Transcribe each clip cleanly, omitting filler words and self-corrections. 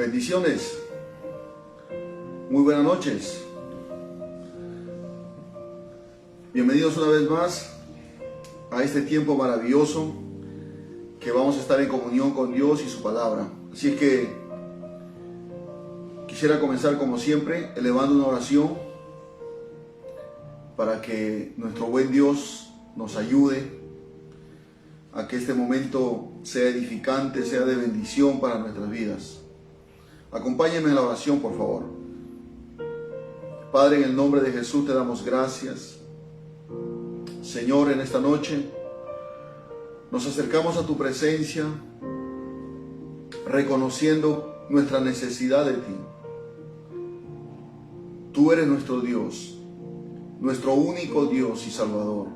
Bendiciones. Muy buenas noches. Bienvenidos una vez más a este tiempo maravilloso que vamos a estar en comunión con Dios y su palabra. Así es que quisiera comenzar como siempre elevando una oración para que nuestro buen Dios nos ayude a que este momento sea edificante, sea de bendición para nuestras vidas. Acompáñenme en la oración, por favor. Padre, en el nombre de Jesús te damos gracias. Señor, en esta noche nos acercamos a tu presencia reconociendo nuestra necesidad de ti. Tú eres nuestro Dios, nuestro único Dios y Salvador.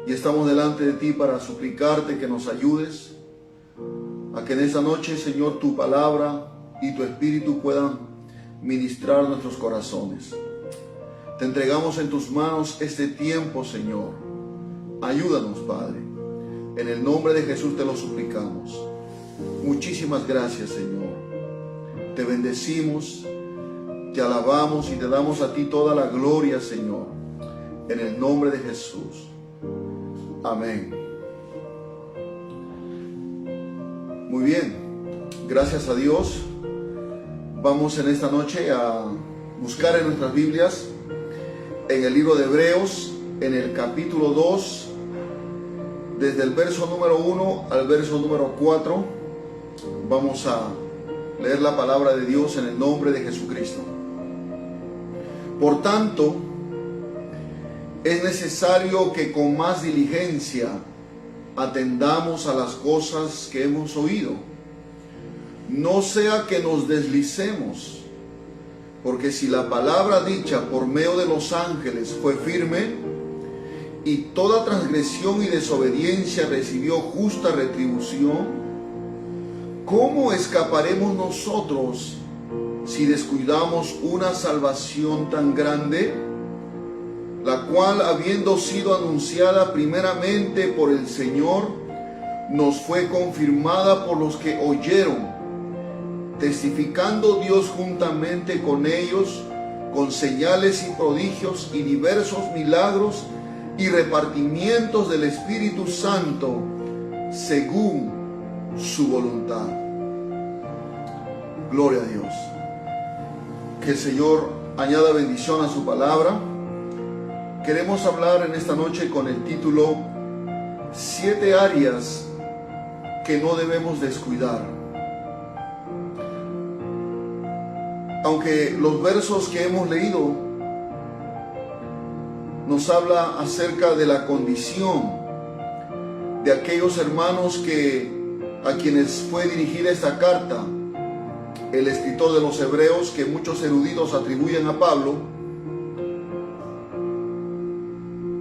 Y estamos delante de ti para suplicarte que nos ayudes a que en esta noche, Señor, tu palabra y tu Espíritu puedan ministrar nuestros corazones. Te entregamos en tus manos este tiempo, Señor. Ayúdanos, Padre. En el nombre de Jesús te lo suplicamos. Muchísimas gracias, Señor. Te bendecimos, te alabamos y te damos a ti toda la gloria, Señor. En el nombre de Jesús. Amén. Muy bien, gracias a Dios. Vamos en esta noche a buscar en nuestras Biblias, en el libro de Hebreos, en el capítulo 2, desde el verso número 1 al verso número 4. Vamos a leer la palabra de Dios en el nombre de Jesucristo. Por tanto, es necesario que con más diligencia atendamos a las cosas que hemos oído, no sea que nos deslicemos, porque si la palabra dicha por medio de los ángeles fue firme, y toda transgresión y desobediencia recibió justa retribución, ¿cómo escaparemos nosotros si descuidamos una salvación tan grande, la cual, habiendo sido anunciada primeramente por el Señor, nos fue confirmada por los que oyeron, testificando Dios juntamente con ellos, con señales y prodigios y diversos milagros y repartimientos del Espíritu Santo, según su voluntad? Gloria a Dios. Que el Señor añada bendición a su palabra. Queremos hablar en esta noche con el título 7 áreas que no debemos descuidar. Aunque los versos que hemos leído nos habla acerca de la condición de aquellos hermanos a quienes fue dirigida esta carta, el escritor de los Hebreos, que muchos eruditos atribuyen a Pablo,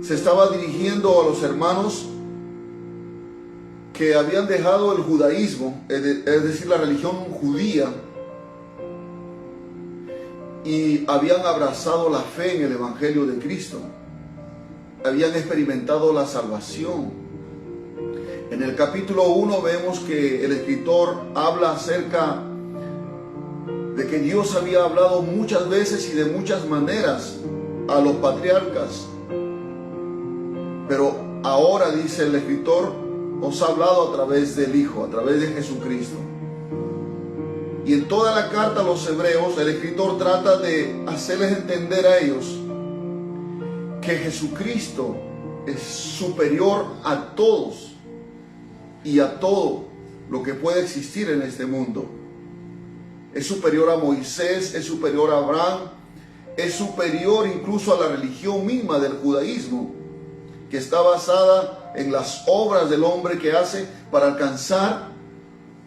se estaba dirigiendo a los hermanos que habían dejado el judaísmo, es decir, la religión judía, y habían abrazado la fe en el Evangelio de Cristo. Habían experimentado la salvación. En el capítulo 1 vemos que el escritor habla acerca de que Dios había hablado muchas veces y de muchas maneras a los patriarcas. Pero ahora, dice el escritor, os ha hablado a través del Hijo, a través de Jesucristo. Y en toda la carta a los Hebreos, el escritor trata de hacerles entender a ellos que Jesucristo es superior a todos y a todo lo que puede existir en este mundo. Es superior a Moisés, es superior a Abraham, es superior incluso a la religión misma del judaísmo, que está basada en las obras del hombre que hace para alcanzar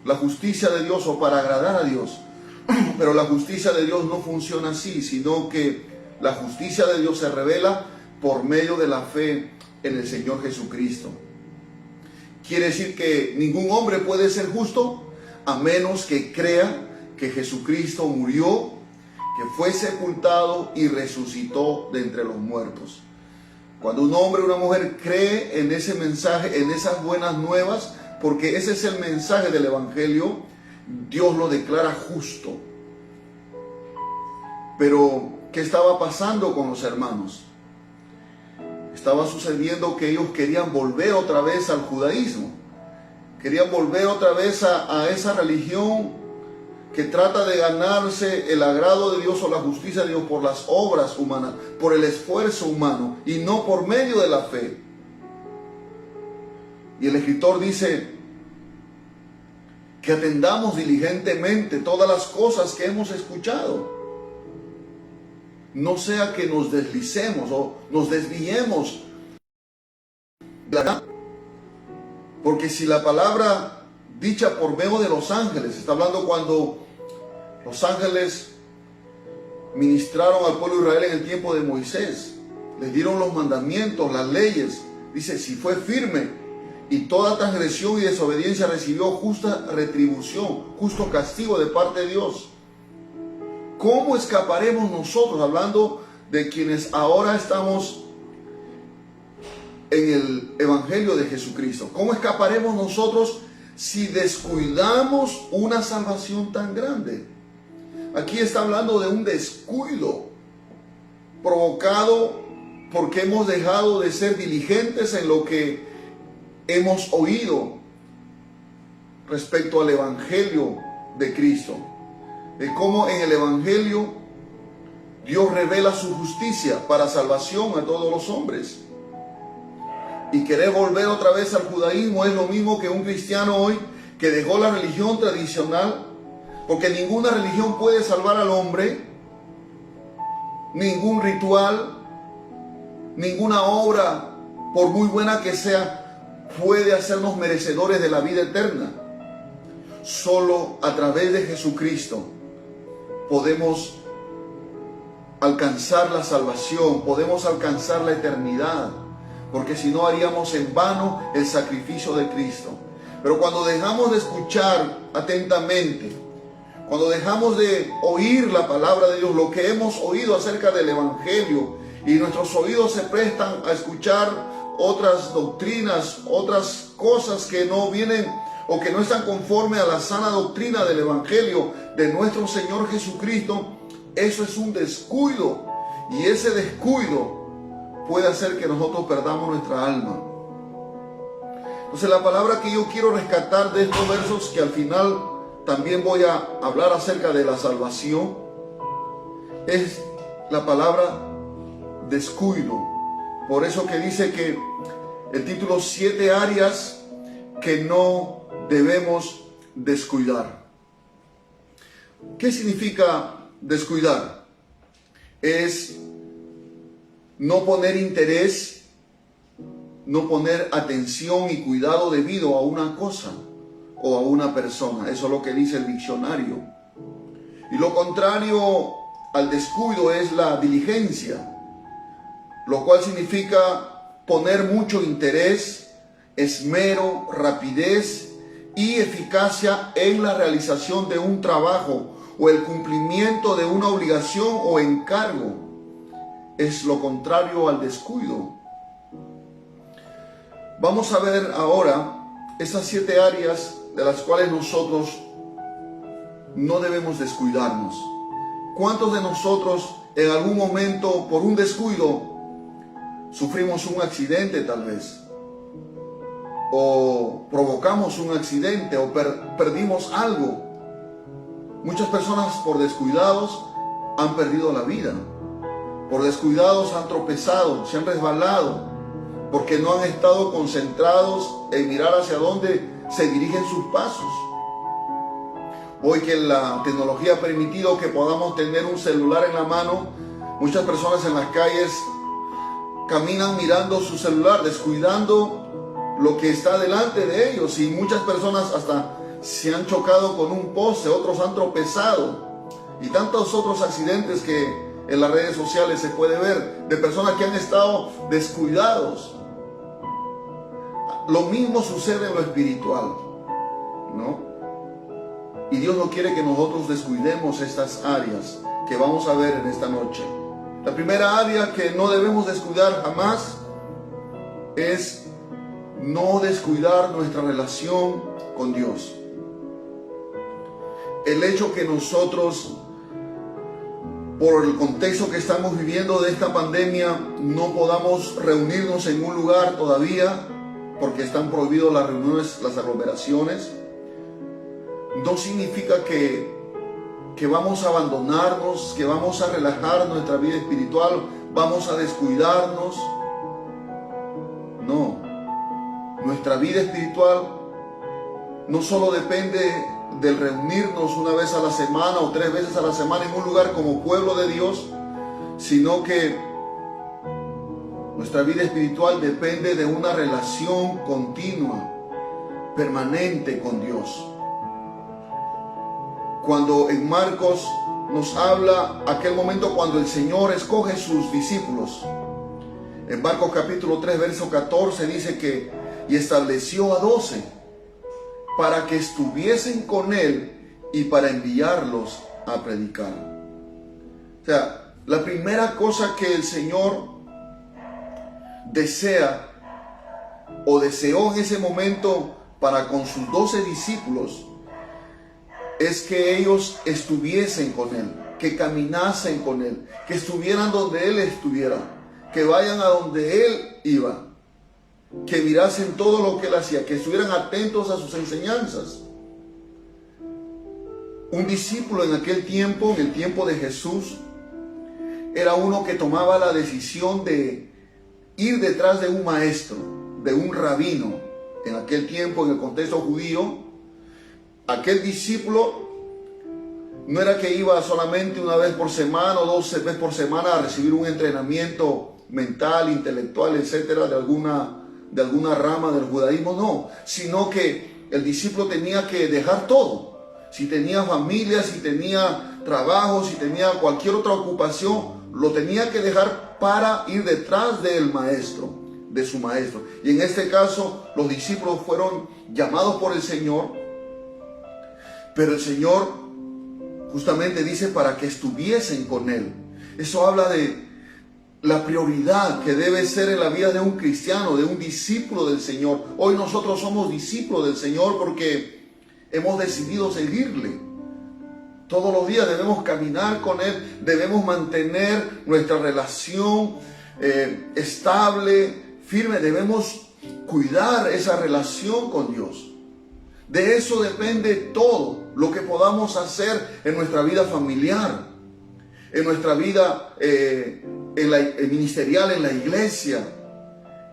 la justicia de Dios o para agradar a Dios. Pero la justicia de Dios no funciona así, sino que la justicia de Dios se revela por medio de la fe en el Señor Jesucristo. Quiere decir que ningún hombre puede ser justo a menos que crea que Jesucristo murió, que fue sepultado y resucitó de entre los muertos. Cuando un hombre o una mujer cree en ese mensaje, en esas buenas nuevas, porque ese es el mensaje del Evangelio, Dios lo declara justo. Pero, ¿qué estaba pasando con los hermanos? Estaba sucediendo que ellos querían volver otra vez al judaísmo. Querían volver otra vez a esa religión que trata de ganarse el agrado de Dios o la justicia de Dios por las obras humanas, por el esfuerzo humano y no por medio de la fe. Y el escritor dice que atendamos diligentemente todas las cosas que hemos escuchado. No sea que nos deslicemos o nos desviemos de la verdad. Porque si la palabra dicha por medio de los ángeles, está hablando cuando los ángeles ministraron al pueblo de Israel en el tiempo de Moisés, les dieron los mandamientos, las leyes. Dice, si fue firme y toda transgresión y desobediencia recibió justa retribución, justo castigo de parte de Dios. ¿Cómo escaparemos nosotros, hablando de quienes ahora estamos en el Evangelio de Jesucristo? ¿Cómo escaparemos nosotros si descuidamos una salvación tan grande? Aquí está hablando de un descuido provocado porque hemos dejado de ser diligentes en lo que hemos oído respecto al Evangelio de Cristo. De cómo en el Evangelio Dios revela su justicia para salvación a todos los hombres. Y querer volver otra vez al judaísmo es lo mismo que un cristiano hoy que dejó la religión tradicional, porque ninguna religión puede salvar al hombre, ningún ritual, ninguna obra, por muy buena que sea, puede hacernos merecedores de la vida eterna. Solo a través de Jesucristo podemos alcanzar la salvación, podemos alcanzar la eternidad, porque si no haríamos en vano el sacrificio de Cristo. Pero cuando dejamos de escuchar atentamente, cuando dejamos de oír la palabra de Dios, lo que hemos oído acerca del Evangelio, y nuestros oídos se prestan a escuchar otras doctrinas, otras cosas que no vienen o que no están conforme a la sana doctrina del Evangelio de nuestro Señor Jesucristo, eso es un descuido. Y ese descuido puede hacer que nosotros perdamos nuestra alma. Entonces la palabra que yo quiero rescatar de estos versos, que al final también voy a hablar acerca de la salvación, es la palabra descuido. Por eso que dice que el título 7 áreas que no debemos descuidar. ¿Qué significa descuidar? Es no poner interés, no poner atención y cuidado debido a una cosa o a una persona. Eso es lo que dice el diccionario. Y lo contrario al descuido es la diligencia, lo cual significa poner mucho interés, esmero, rapidez y eficacia en la realización de un trabajo o el cumplimiento de una obligación o encargo. Es lo contrario al descuido. Vamos a ver ahora esas 7 áreas de las cuales nosotros no debemos descuidarnos. ¿Cuántos de nosotros en algún momento, por un descuido, sufrimos un accidente tal vez? O provocamos un accidente o perdimos algo. Muchas personas por descuidados han perdido la vida. Por descuidados han tropezado, se han resbalado, porque no han estado concentrados en mirar hacia dónde se dirigen sus pasos. Hoy que la tecnología ha permitido que podamos tener un celular en la mano, muchas personas en las calles caminan mirando su celular, descuidando lo que está delante de ellos, y muchas personas hasta se han chocado con un poste, otros han tropezado, y tantos otros accidentes que en las redes sociales se puede ver de personas que han estado descuidados. Lo mismo sucede en lo espiritual, ¿no? Y Dios no quiere que nosotros descuidemos estas áreas que vamos a ver en esta noche. La primera área que no debemos descuidar jamás es no descuidar nuestra relación con Dios. el hecho que nosotros, por el contexto que estamos viviendo de esta pandemia, no podamos reunirnos en un lugar todavía, porque están prohibidas las reuniones, las aglomeraciones, no significa que vamos a abandonarnos, que vamos a relajar nuestra vida espiritual, vamos a descuidarnos. No, nuestra vida espiritual no solo depende del reunirnos una vez a la semana o 3 veces a la semana en un lugar como pueblo de Dios, sino que nuestra vida espiritual depende de una relación continua, permanente con Dios. Cuando en Marcos nos habla aquel momento cuando el Señor escoge sus discípulos, en Marcos capítulo 3 verso 14 dice que y estableció a 12 para que estuviesen con Él y para enviarlos a predicar. O sea, la primera cosa que el Señor desea o deseó en ese momento para con sus 12 discípulos es que ellos estuviesen con Él, que caminasen con Él, que estuvieran donde Él estuviera, que vayan a donde Él iba, que mirasen todo lo que Él hacía, que estuvieran atentos a sus enseñanzas. Un discípulo en aquel tiempo, en el tiempo de Jesús, era uno que tomaba la decisión de ir detrás de un maestro, de un rabino. En aquel tiempo, en el contexto judío, aquel discípulo no era que iba solamente una vez por semana o 2 veces por semana a recibir un entrenamiento mental, intelectual, etcétera, de alguna rama del judaísmo, no, sino que el discípulo tenía que dejar todo. Si tenía familia, si tenía trabajo, si tenía cualquier otra ocupación, lo tenía que dejar para ir detrás del maestro, de su maestro. Y en este caso, los discípulos fueron llamados por el Señor, pero el Señor justamente dice para que estuviesen con Él. Eso habla de la prioridad que debe ser en la vida de un cristiano, de un discípulo del Señor. Hoy nosotros somos discípulos del Señor porque hemos decidido seguirle. Todos los días debemos caminar con Él, debemos mantener nuestra relación estable, firme, debemos cuidar esa relación con Dios. De eso depende todo lo que podamos hacer en nuestra vida familiar, en nuestra vida ministerial en la iglesia,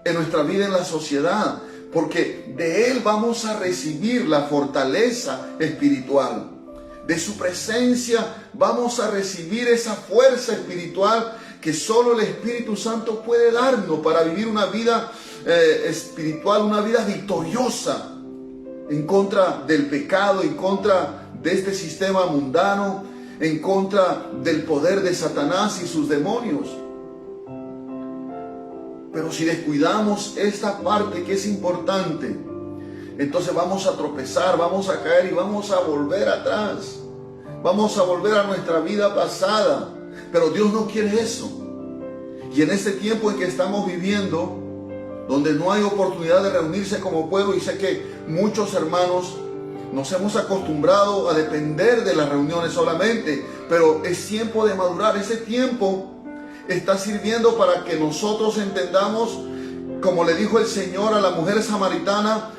en nuestra vida en la sociedad, porque de Él vamos a recibir la fortaleza espiritual. De su presencia vamos a recibir esa fuerza espiritual que solo el Espíritu Santo puede darnos para vivir una vida espiritual, una vida victoriosa en contra del pecado, en contra de este sistema mundano, en contra del poder de Satanás y sus demonios. Pero si descuidamos esta parte que es importante, entonces vamos a tropezar, vamos a caer y vamos a volver atrás. Vamos a volver a nuestra vida pasada. Pero Dios no quiere eso. Y en este tiempo en que estamos viviendo, donde no hay oportunidad de reunirse como pueblo, y sé que muchos hermanos nos hemos acostumbrado a depender de las reuniones solamente, pero es tiempo de madurar. Ese tiempo está sirviendo para que nosotros entendamos, como le dijo el Señor a la mujer samaritana,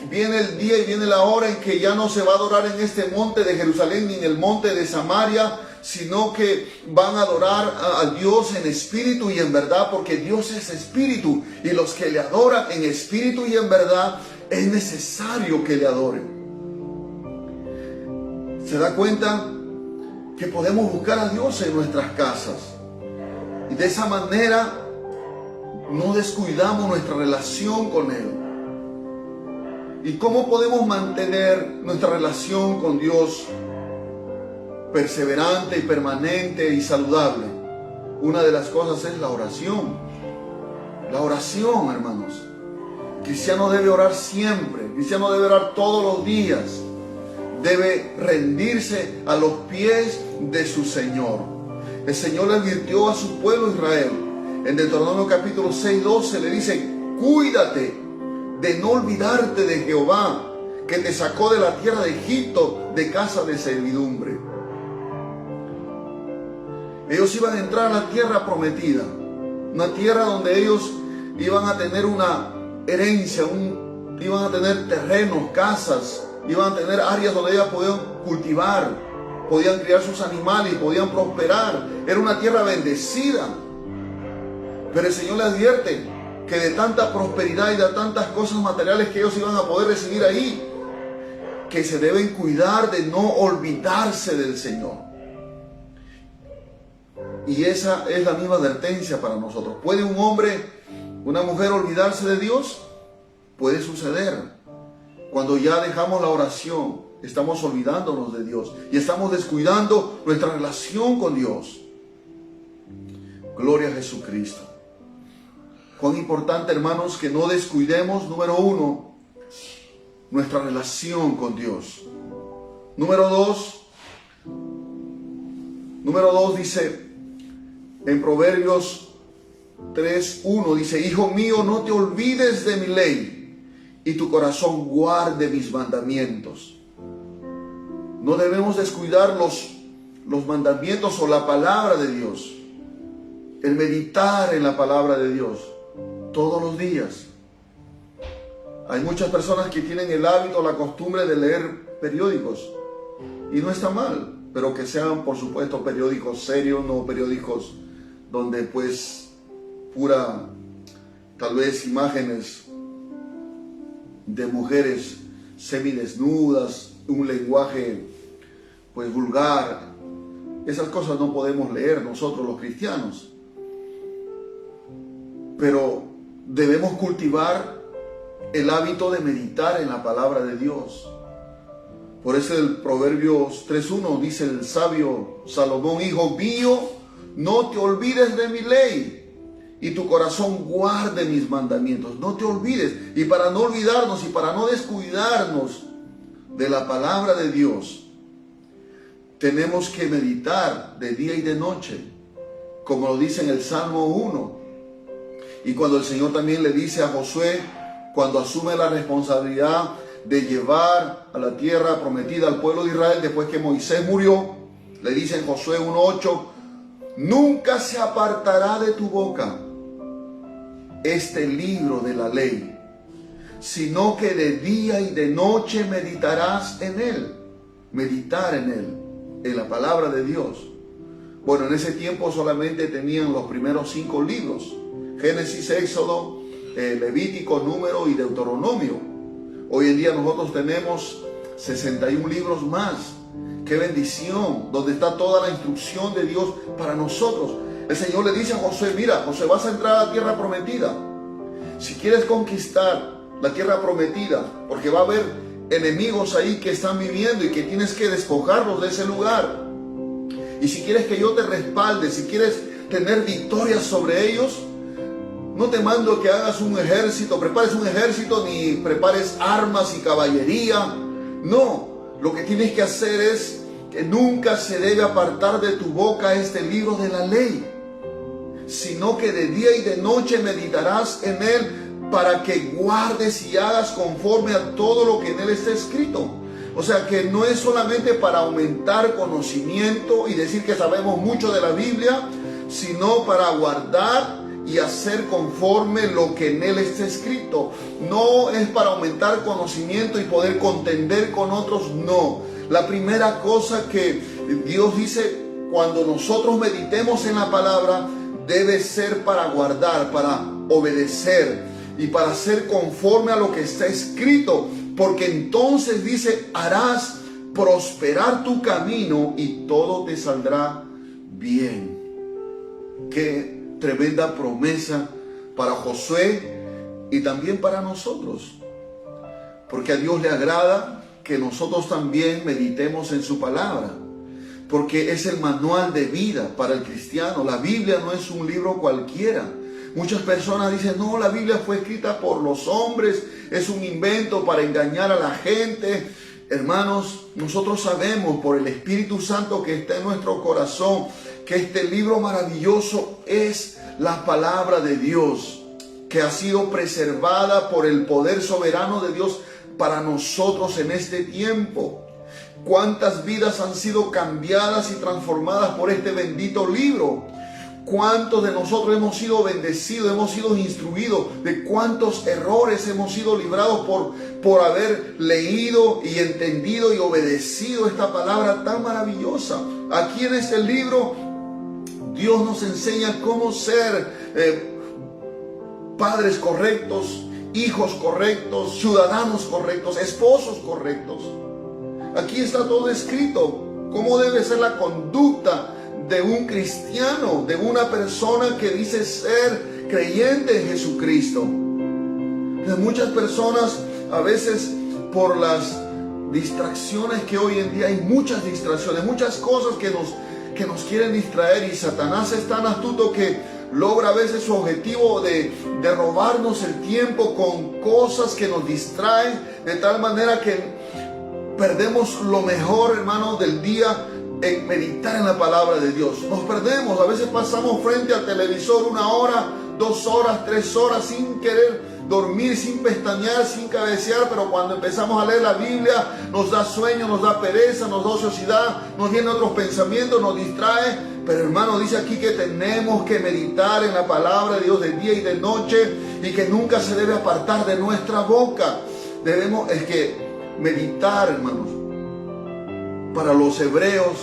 viene el día y viene la hora en que ya no se va a adorar en este monte de Jerusalén ni en el monte de Samaria, sino que van a adorar a Dios en espíritu y en verdad, porque Dios es espíritu, y los que le adoran en espíritu y en verdad es necesario que le adoren. ¿Se da cuenta que podemos buscar a Dios en nuestras casas? Y de esa manera no descuidamos nuestra relación con Él. ¿Y cómo podemos mantener nuestra relación con Dios perseverante y permanente y saludable? Una de las cosas es la oración. La oración, hermanos. El cristiano debe orar siempre. El cristiano debe orar todos los días. Debe rendirse a los pies de su Señor. El Señor le advirtió a su pueblo Israel. En Deuteronomio capítulo 6:12 le dice: cuídate de no olvidarte de Jehová, que te sacó de la tierra de Egipto, de casa de servidumbre. Ellos iban a entrar a la tierra prometida, una tierra donde ellos iban a tener una herencia, iban a tener terrenos, casas, iban a tener áreas donde ellos podían cultivar, podían criar sus animales y podían prosperar. Era una tierra bendecida. Pero el Señor le advierte que de tanta prosperidad y de tantas cosas materiales que ellos iban a poder recibir ahí, que se deben cuidar de no olvidarse del Señor. Y esa es la misma advertencia para nosotros. ¿Puede un hombre, una mujer olvidarse de Dios? Puede suceder. Cuando ya dejamos la oración, estamos olvidándonos de Dios y estamos descuidando nuestra relación con Dios. Gloria a Jesucristo. Cuán importante, hermanos, que no descuidemos, número uno, nuestra relación con Dios. Número dos dice en Proverbios 3:1, dice: Hijo mío, no te olvides de mi ley y tu corazón guarde mis mandamientos. No debemos descuidar los mandamientos o la palabra de Dios. El meditar en la palabra de Dios todos los días. Hay muchas personas que tienen el hábito, la costumbre de leer periódicos. Y no está mal, pero que sean, por supuesto, periódicos serios, no periódicos donde pues pura, tal vez imágenes de mujeres semidesnudas, un lenguaje pues vulgar. Esas cosas no podemos leer nosotros los cristianos. Pero debemos cultivar el hábito de meditar en la palabra de Dios. Por eso el Proverbios 3:1 dice el sabio Salomón: Hijo mío, no te olvides de mi ley y tu corazón guarde mis mandamientos. No te olvides. Y para no olvidarnos y para no descuidarnos de la palabra de Dios, tenemos que meditar de día y de noche, como lo dice en el Salmo 1. Y cuando el Señor también le dice a Josué, cuando asume la responsabilidad de llevar a la tierra prometida al pueblo de Israel después que Moisés murió, le dice en Josué 1:8: nunca se apartará de tu boca este libro de la ley, sino que de día y de noche meditarás en él. Meditar en él, en la palabra de Dios. Bueno, en ese tiempo solamente tenían los primeros 5 libros: Génesis, Éxodo, Levítico, Número y Deuteronomio. Hoy en día nosotros tenemos 61 libros más. ¡Qué bendición! Donde está toda la instrucción de Dios para nosotros. El Señor le dice a Josué: mira, Josué, vas a entrar a la tierra prometida. Si quieres conquistar la tierra prometida, porque va a haber enemigos ahí que están viviendo y que tienes que despojarlos de ese lugar. Y si quieres que yo te respalde, si quieres tener victoria sobre ellos, no te mando que hagas un ejército, prepares un ejército, ni prepares armas y caballería. No, lo que tienes que hacer es que nunca se debe apartar de tu boca este libro de la ley, sino que de día y de noche meditarás en él, para que guardes y hagas conforme a todo lo que en él está escrito. O sea que no es solamente para aumentar conocimiento y decir que sabemos mucho de la Biblia, sino para guardar y hacer conforme lo que en él está escrito. No es para aumentar conocimiento y poder contender con otros, no. La primera cosa que Dios dice cuando nosotros meditemos en la palabra debe ser para guardar, para obedecer y para ser conforme a lo que está escrito, porque entonces dice: harás prosperar tu camino y todo te saldrá bien. Qué tremenda promesa para Josué y también para nosotros, porque a Dios le agrada que nosotros también meditemos en su palabra, porque es el manual de vida para el cristiano. La Biblia no es un libro cualquiera. Muchas personas dicen: no, la Biblia fue escrita por los hombres, es un invento para engañar a la gente. Hermanos, nosotros sabemos por el Espíritu Santo que está en nuestro corazón que este libro maravilloso es la palabra de Dios, que ha sido preservada por el poder soberano de Dios para nosotros en este tiempo. Cuántas vidas han sido cambiadas y transformadas por este bendito libro. Cuántos de nosotros hemos sido bendecidos, hemos sido instruidos, de cuántos errores hemos sido librados por haber leído y entendido y obedecido esta palabra tan maravillosa. Aquí en este libro Dios nos enseña cómo ser padres correctos, hijos correctos, ciudadanos correctos, esposos correctos. Aquí está todo escrito, cómo debe ser la conducta de un cristiano, de una persona que dice ser creyente en Jesucristo. Muchas personas, a veces por las distracciones que hoy en día hay, muchas distracciones, muchas cosas que nos quieren distraer, y Satanás es tan astuto que logra a veces su objetivo de robarnos el tiempo con cosas que nos distraen, de tal manera que perdemos lo mejor, hermano, del día en meditar en la palabra de Dios. Nos perdemos, a veces pasamos frente al televisor 1 hora, 2 horas, 3 horas sin querer dormir, sin pestañear, sin cabecear, pero cuando empezamos a leer la Biblia nos da sueño, nos da pereza, nos da ociosidad, nos vienen otros pensamientos, nos distrae. Pero hermano, dice aquí que tenemos que meditar en la palabra de Dios de día y de noche, y que nunca se debe apartar de nuestra boca. Es que meditar, hermanos, para los hebreos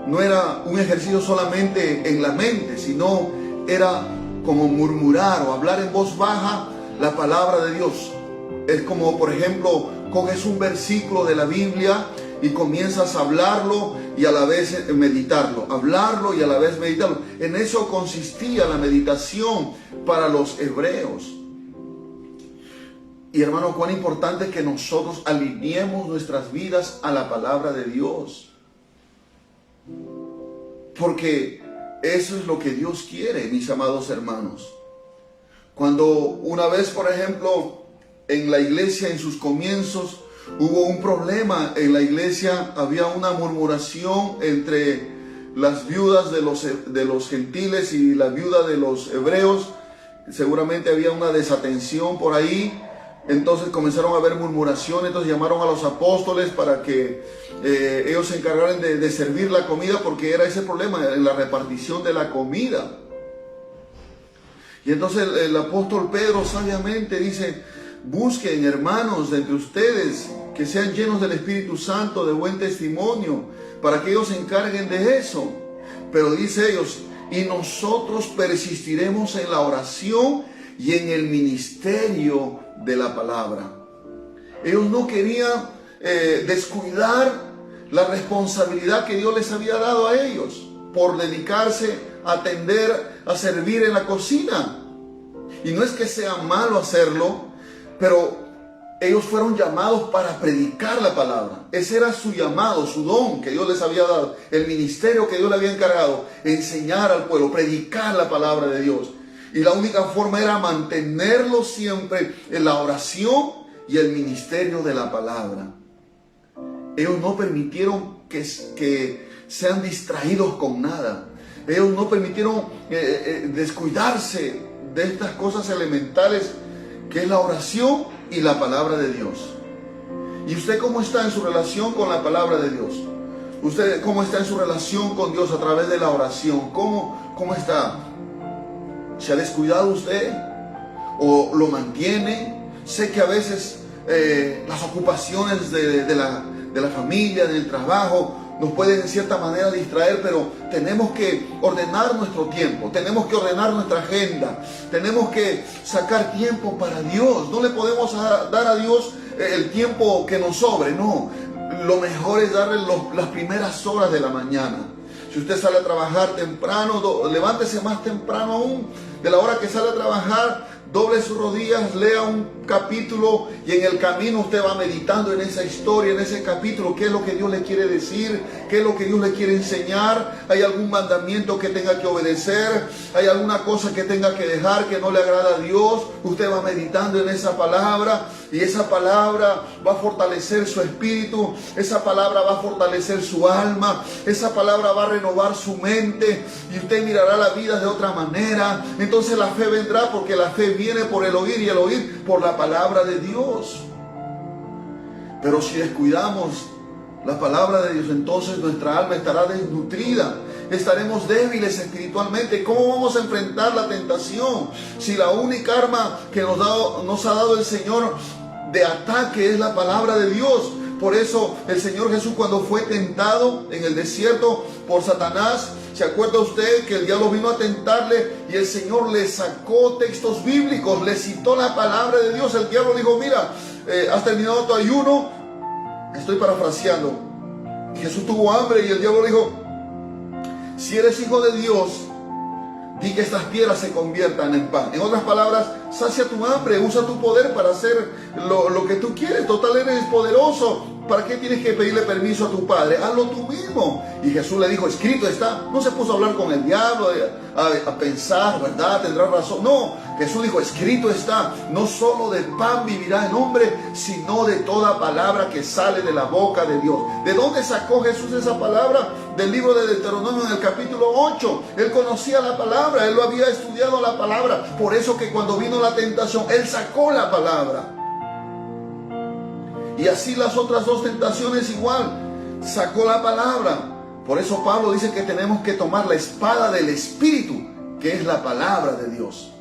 no era un ejercicio solamente en la mente, sino era como murmurar o hablar en voz baja la palabra de Dios. Es como, por ejemplo, coges un versículo de la Biblia y comienzas a hablarlo y a la vez meditarlo, hablarlo y a la vez meditarlo. En eso consistía la meditación para los hebreos. Y hermano, cuán importante es que nosotros alineemos nuestras vidas a la palabra de Dios. Porque eso es lo que Dios quiere, mis amados hermanos. Cuando una vez, por ejemplo, en la iglesia, en sus comienzos, hubo un problema en la iglesia, había una murmuración entre las viudas de los gentiles y la viuda de los hebreos. Seguramente había una desatención por ahí. Entonces comenzaron a haber murmuraciones. Entonces llamaron a los apóstoles para que ellos se encargaran de servir la comida, porque era ese problema en la repartición de la comida. Y entonces el apóstol Pedro sabiamente dice: busquen hermanos de entre ustedes que sean llenos del Espíritu Santo, de buen testimonio, para que ellos se encarguen de eso. Pero dice ellos: y nosotros persistiremos en la oración y en el ministerio de la palabra. Ellos no querían descuidar la responsabilidad que Dios les había dado a ellos por dedicarse a atender, a servir en la cocina. Y no es que sea malo hacerlo, pero ellos fueron llamados para predicar la palabra. Ese era su llamado, su don que Dios les había dado, el ministerio que Dios les había encargado: enseñar al pueblo, predicar la palabra de Dios. Y la única forma era mantenerlo siempre en la oración y el ministerio de la palabra. Ellos no permitieron que sean distraídos con nada. Ellos no permitieron descuidarse de estas cosas elementales, que es la oración y la palabra de Dios. ¿Y usted cómo está en su relación con la palabra de Dios? ¿Usted cómo está en su relación con Dios a través de la oración? ¿Cómo está? ¿Se ha descuidado usted o lo mantiene? Sé que a veces las ocupaciones de la familia, del trabajo, nos pueden en cierta manera distraer, pero tenemos que ordenar nuestro tiempo, tenemos que ordenar nuestra agenda, tenemos que sacar tiempo para Dios. No le podemos dar a Dios el tiempo que nos sobre, no. Lo mejor es darle las primeras horas de la mañana. Si usted sale a trabajar temprano, levántese más temprano aún. De la hora que sale a trabajar, doble sus rodillas, lea un capítulo, y en el camino usted va meditando en esa historia, en ese capítulo, qué es lo que Dios le quiere decir, qué es lo que Dios le quiere enseñar. Hay algún mandamiento que tenga que obedecer, hay alguna cosa que tenga que dejar que no le agrada a Dios. Usted va meditando en esa palabra, y esa palabra va a fortalecer su espíritu, esa palabra va a fortalecer su alma, esa palabra va a renovar su mente, y usted mirará la vida de otra manera. Entonces la fe vendrá, porque la fe viene por el oír, y el oír por la palabra de Dios. Pero si descuidamos la palabra de Dios, entonces nuestra alma estará desnutrida, estaremos débiles espiritualmente. ¿Cómo vamos a enfrentar la tentación si la única arma que nos ha dado el Señor de ataque es la palabra de Dios? Por eso el Señor Jesús, cuando fue tentado en el desierto por Satanás, ¿se acuerda usted que el diablo vino a tentarle y el Señor le sacó textos bíblicos, le citó la palabra de Dios? El diablo dijo: mira, has terminado tu ayuno. Estoy parafraseando. Jesús tuvo hambre y el diablo dijo: si eres hijo de Dios, di que estas piedras se conviertan en pan. En otras palabras, sacia tu hambre, usa tu poder para hacer lo que tú quieres. Total, eres poderoso. ¿Para qué tienes que pedirle permiso a tu padre? Hazlo tú mismo. Y Jesús le dijo: escrito está. No se puso a hablar con el diablo, a pensar, ¿verdad? Tendrá razón. No, Jesús dijo: escrito está. No solo de pan vivirá el hombre, sino de toda palabra que sale de la boca de Dios. ¿De dónde sacó Jesús esa palabra? Del libro de Deuteronomio, en el capítulo 8. Él conocía la palabra, él lo había estudiado la palabra. Por eso que cuando vino la tentación, él sacó la palabra. Y así las otras dos tentaciones igual, sacó la palabra. Por eso Pablo dice que tenemos que tomar la espada del Espíritu, que es la palabra de Dios.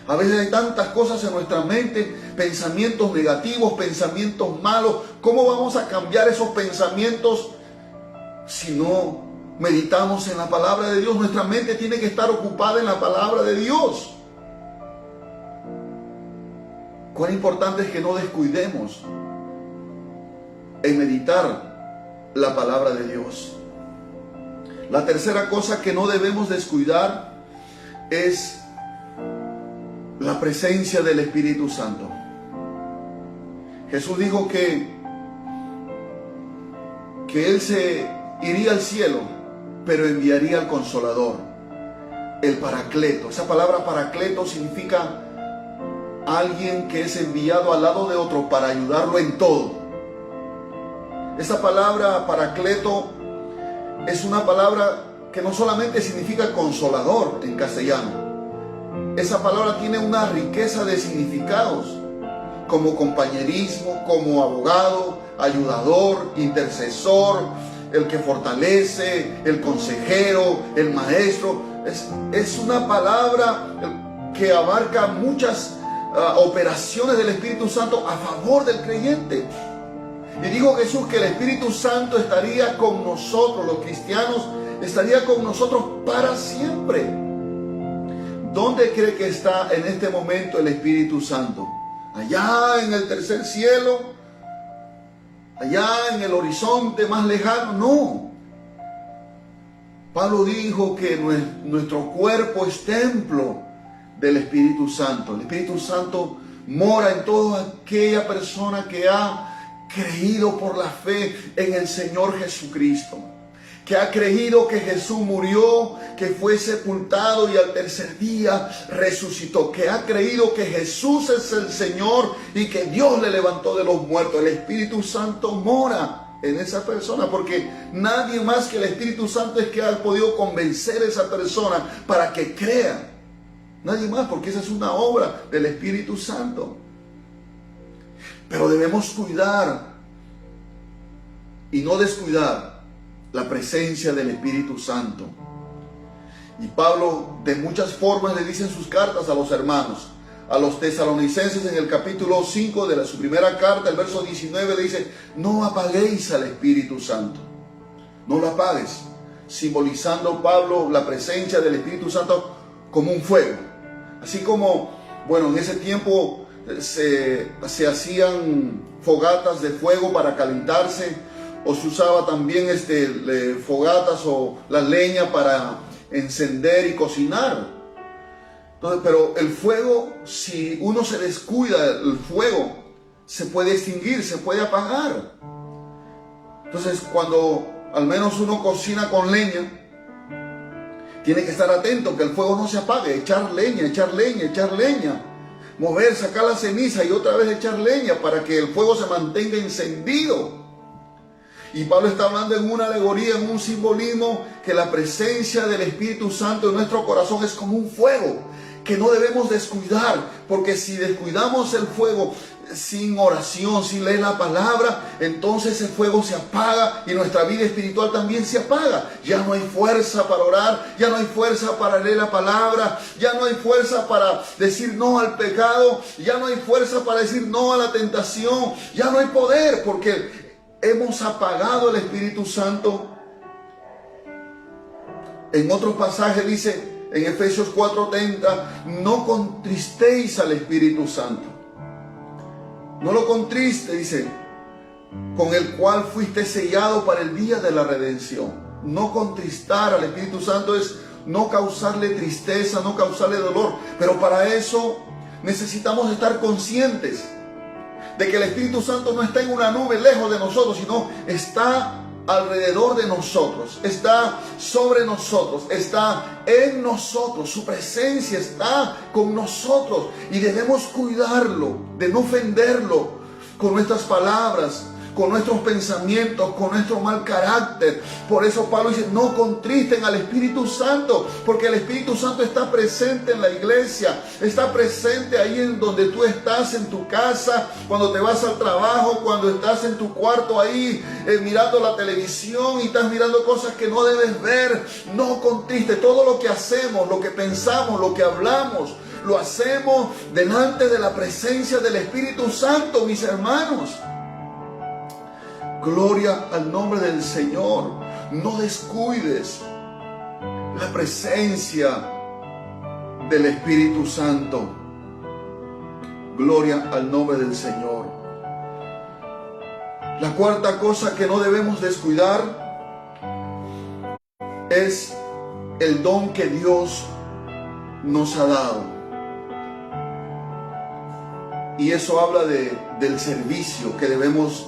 A veces hay tantas cosas en nuestra mente, pensamientos negativos, pensamientos malos. ¿Cómo vamos a cambiar esos pensamientos si no meditamos en la palabra de Dios? Nuestra mente tiene que estar ocupada en la palabra de Dios. Cuán importante es que no descuidemos en meditar la palabra de Dios. La tercera cosa que no debemos descuidar es la presencia del Espíritu Santo. Jesús dijo que Él se iría al cielo, pero enviaría al Consolador, el Paracleto. Esa palabra Paracleto significa alguien que es enviado al lado de otro para ayudarlo en todo. Esa palabra Paracleto es una palabra que no solamente significa consolador en castellano. Esa palabra tiene una riqueza de significados, como compañerismo, como abogado, ayudador, intercesor, el que fortalece, el consejero, el maestro. Es una palabra que abarca muchas operaciones del Espíritu Santo a favor del creyente. Y dijo Jesús que el Espíritu Santo estaría con nosotros, los cristianos, estaría con nosotros para siempre. ¿Dónde cree que está en este momento el Espíritu Santo? Allá en el tercer cielo, allá en el horizonte más lejano. No. Pablo dijo que nuestro cuerpo es templo del Espíritu Santo. El Espíritu Santo mora en toda aquella persona que ha creído por la fe en el Señor Jesucristo, que ha creído que Jesús murió, que fue sepultado y al tercer día resucitó, que ha creído que Jesús es el Señor y que Dios le levantó de los muertos. El Espíritu Santo mora en esa persona, porque nadie más que el Espíritu Santo es que ha podido convencer a esa persona para que crea. Nadie más, porque esa es una obra del Espíritu Santo. Pero debemos cuidar y no descuidar la presencia del Espíritu Santo. Y Pablo de muchas formas le dice en sus cartas a los hermanos. A los tesalonicenses, en el capítulo 5 de su primera carta, el verso 19, le dice: no apaguéis al Espíritu Santo. No lo apagues. Simbolizando Pablo la presencia del Espíritu Santo como un fuego. Así como, bueno, en ese tiempo se hacían fogatas de fuego para calentarse, o se usaba también fogatas o la leña para encender y cocinar. Entonces, pero el fuego, si uno se descuida, el fuego se puede extinguir, se puede apagar. Entonces, cuando al menos uno cocina con leña, tiene que estar atento que el fuego no se apague, echar leña, mover, sacar la ceniza y otra vez echar leña para que el fuego se mantenga encendido. Y Pablo está hablando en una alegoría, en un simbolismo, que la presencia del Espíritu Santo en nuestro corazón es como un fuego que no debemos descuidar, porque si descuidamos el fuego sin oración, sin leer la palabra, entonces el fuego se apaga y nuestra vida espiritual también se apaga. Ya no hay fuerza para orar, ya no hay fuerza para leer la palabra, ya no hay fuerza para decir no al pecado, ya no hay fuerza para decir no a la tentación, ya no hay poder porque hemos apagado el Espíritu Santo. En otros pasajes dice, en Efesios 4:30, no contristéis al Espíritu Santo. No lo contriste, dice, con el cual fuiste sellado para el día de la redención. No contristar al Espíritu Santo es no causarle tristeza, no causarle dolor. Pero para eso necesitamos estar conscientes de que el Espíritu Santo no está en una nube lejos de nosotros, sino está alrededor de nosotros, está sobre nosotros, está en nosotros. Su presencia está con nosotros y debemos cuidarlo, de no ofenderlo con nuestras palabras, con nuestros pensamientos, con nuestro mal carácter. Por eso Pablo dice, no contristen al Espíritu Santo, porque el Espíritu Santo está presente en la iglesia, está presente ahí en donde tú estás, en tu casa, cuando te vas al trabajo, cuando estás en tu cuarto ahí mirando la televisión y estás mirando cosas que no debes ver. No contriste. Todo lo que hacemos, lo que pensamos, lo que hablamos, lo hacemos delante de la presencia del Espíritu Santo, mis hermanos. Gloria al nombre del Señor. No descuides la presencia del Espíritu Santo. Gloria al nombre del Señor. La cuarta cosa que no debemos descuidar es el don que Dios nos ha dado. Y eso habla del servicio que debemos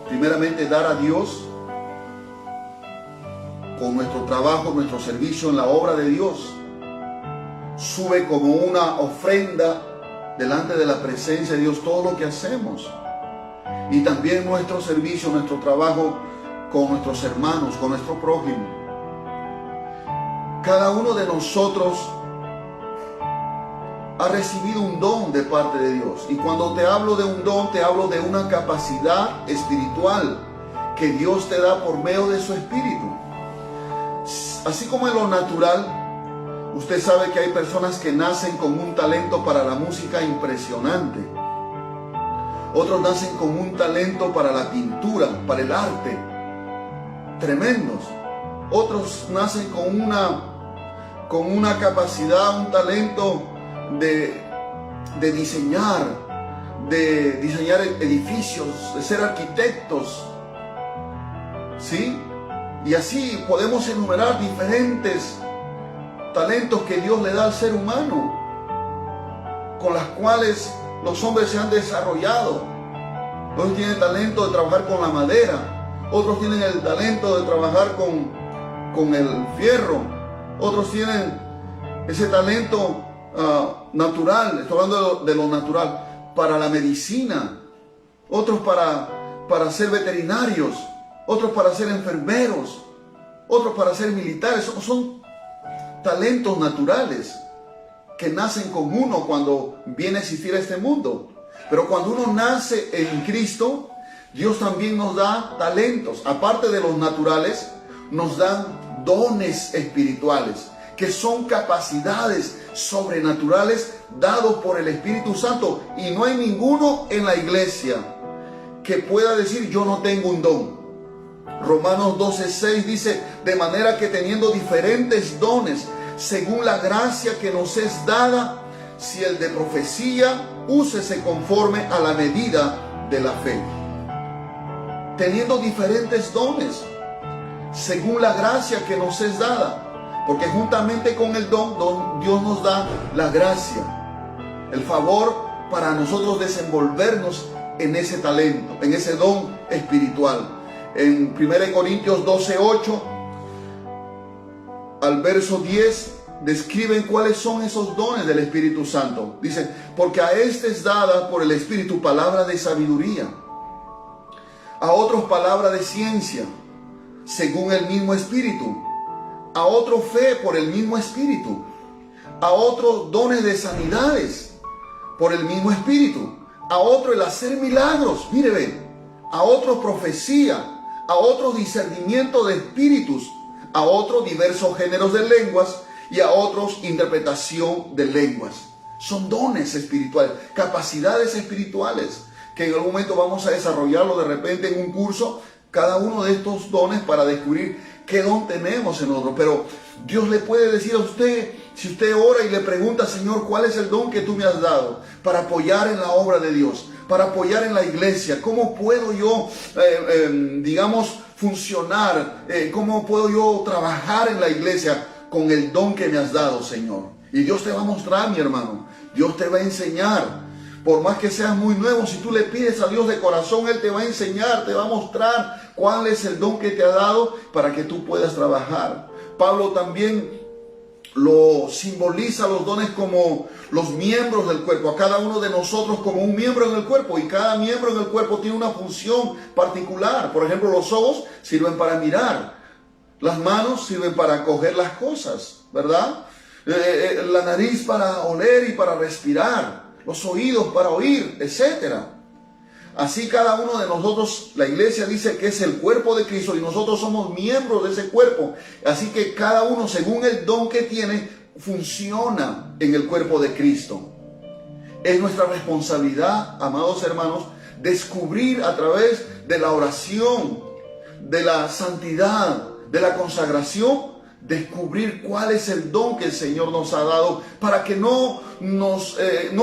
primeramente dar a Dios con nuestro trabajo, nuestro servicio en la obra de Dios. Sube como una ofrenda delante de la presencia de Dios todo lo que hacemos. Y también nuestro servicio, nuestro trabajo con nuestros hermanos, con nuestro prójimo. Cada uno de nosotros ha recibido un don de parte de Dios. Y cuando te hablo de un don, te hablo de una capacidad espiritual que Dios te da por medio de su Espíritu. Así como en lo natural, usted sabe que hay personas que nacen con un talento para la música impresionante. Otros nacen con un talento para la pintura, para el arte, tremendos. Otros nacen con una capacidad, un talento de diseñar edificios, de ser arquitectos, ¿sí? Y así podemos enumerar diferentes talentos que Dios le da al ser humano, con las cuales los hombres se han desarrollado. Otros tienen talento de trabajar con la madera, otros tienen el talento de trabajar con el fierro, otros tienen ese talento natural, estoy hablando de lo natural, para la medicina, otros para ser veterinarios, otros para ser enfermeros, otros para ser militares. Son talentos naturales que nacen con uno cuando viene a existir a este mundo. Pero cuando uno nace en Cristo, Dios también nos da talentos. Aparte de los naturales, nos dan dones espirituales, que son capacidades sobrenaturales dados por el Espíritu Santo. Y no hay ninguno en la iglesia que pueda decir yo no tengo un don. Romanos 12:6 dice, de manera que teniendo diferentes dones, según la gracia que nos es dada, si el de profecía, úsese conforme a la medida de la fe. Teniendo diferentes dones, según la gracia que nos es dada. Porque juntamente con el don, Dios nos da la gracia, el favor para nosotros desenvolvernos en ese talento, en ese don espiritual. En 1 Corintios 12:8 al verso 10 describen cuáles son esos dones del Espíritu Santo. Dice, porque a este es dada por el Espíritu palabra de sabiduría, a otros palabra de ciencia, según el mismo Espíritu, a otro fe por el mismo Espíritu, a otros dones de sanidades por el mismo Espíritu, a otro el hacer milagros, mire, ven, a otros profecía, a otros discernimiento de espíritus, a otros diversos géneros de lenguas y a otros interpretación de lenguas. Son dones espirituales, capacidades espirituales que en algún momento vamos a desarrollarlo de repente en un curso, cada uno de estos dones para descubrir qué don tenemos en nosotros. Pero Dios le puede decir a usted, si usted ora y le pregunta, Señor, ¿cuál es el don que tú me has dado para apoyar en la obra de Dios, para apoyar en la iglesia? ¿Cómo puedo yo, funcionar? ¿Cómo puedo yo trabajar en la iglesia con el don que me has dado, Señor? Y Dios te va a mostrar, mi hermano. Dios te va a enseñar. Por más que seas muy nuevo, si tú le pides a Dios de corazón, Él te va a enseñar, te va a mostrar cuál es el don que te ha dado para que tú puedas trabajar. Pablo también lo simboliza los dones como los miembros del cuerpo, a cada uno de nosotros como un miembro en el cuerpo, y cada miembro en el cuerpo tiene una función particular. Por ejemplo, los ojos sirven para mirar, las manos sirven para coger las cosas, ¿verdad? La nariz para oler y para respirar, los oídos para oír, etc. Así cada uno de nosotros, la iglesia dice que es el cuerpo de Cristo y nosotros somos miembros de ese cuerpo. Así que cada uno, según el don que tiene, funciona en el cuerpo de Cristo. Es nuestra responsabilidad, amados hermanos, descubrir a través de la oración, de la santidad, de la consagración, descubrir cuál es el don que el Señor nos ha dado para que no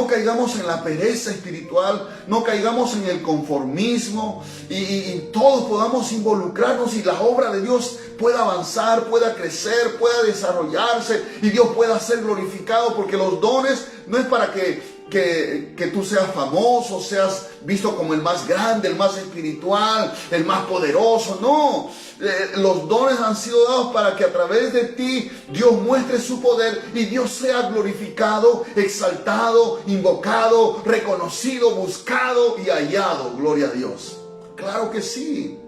caigamos en la pereza espiritual, no caigamos en el conformismo y todos podamos involucrarnos y la obra de Dios pueda avanzar, pueda crecer, pueda desarrollarse y Dios pueda ser glorificado, porque los dones no es para que tú seas famoso, seas visto como el más grande, el más espiritual, el más poderoso. No, los dones han sido dados para que a través de ti Dios muestre su poder y Dios sea glorificado, exaltado, invocado, reconocido, buscado y hallado. Gloria a Dios. Claro que sí.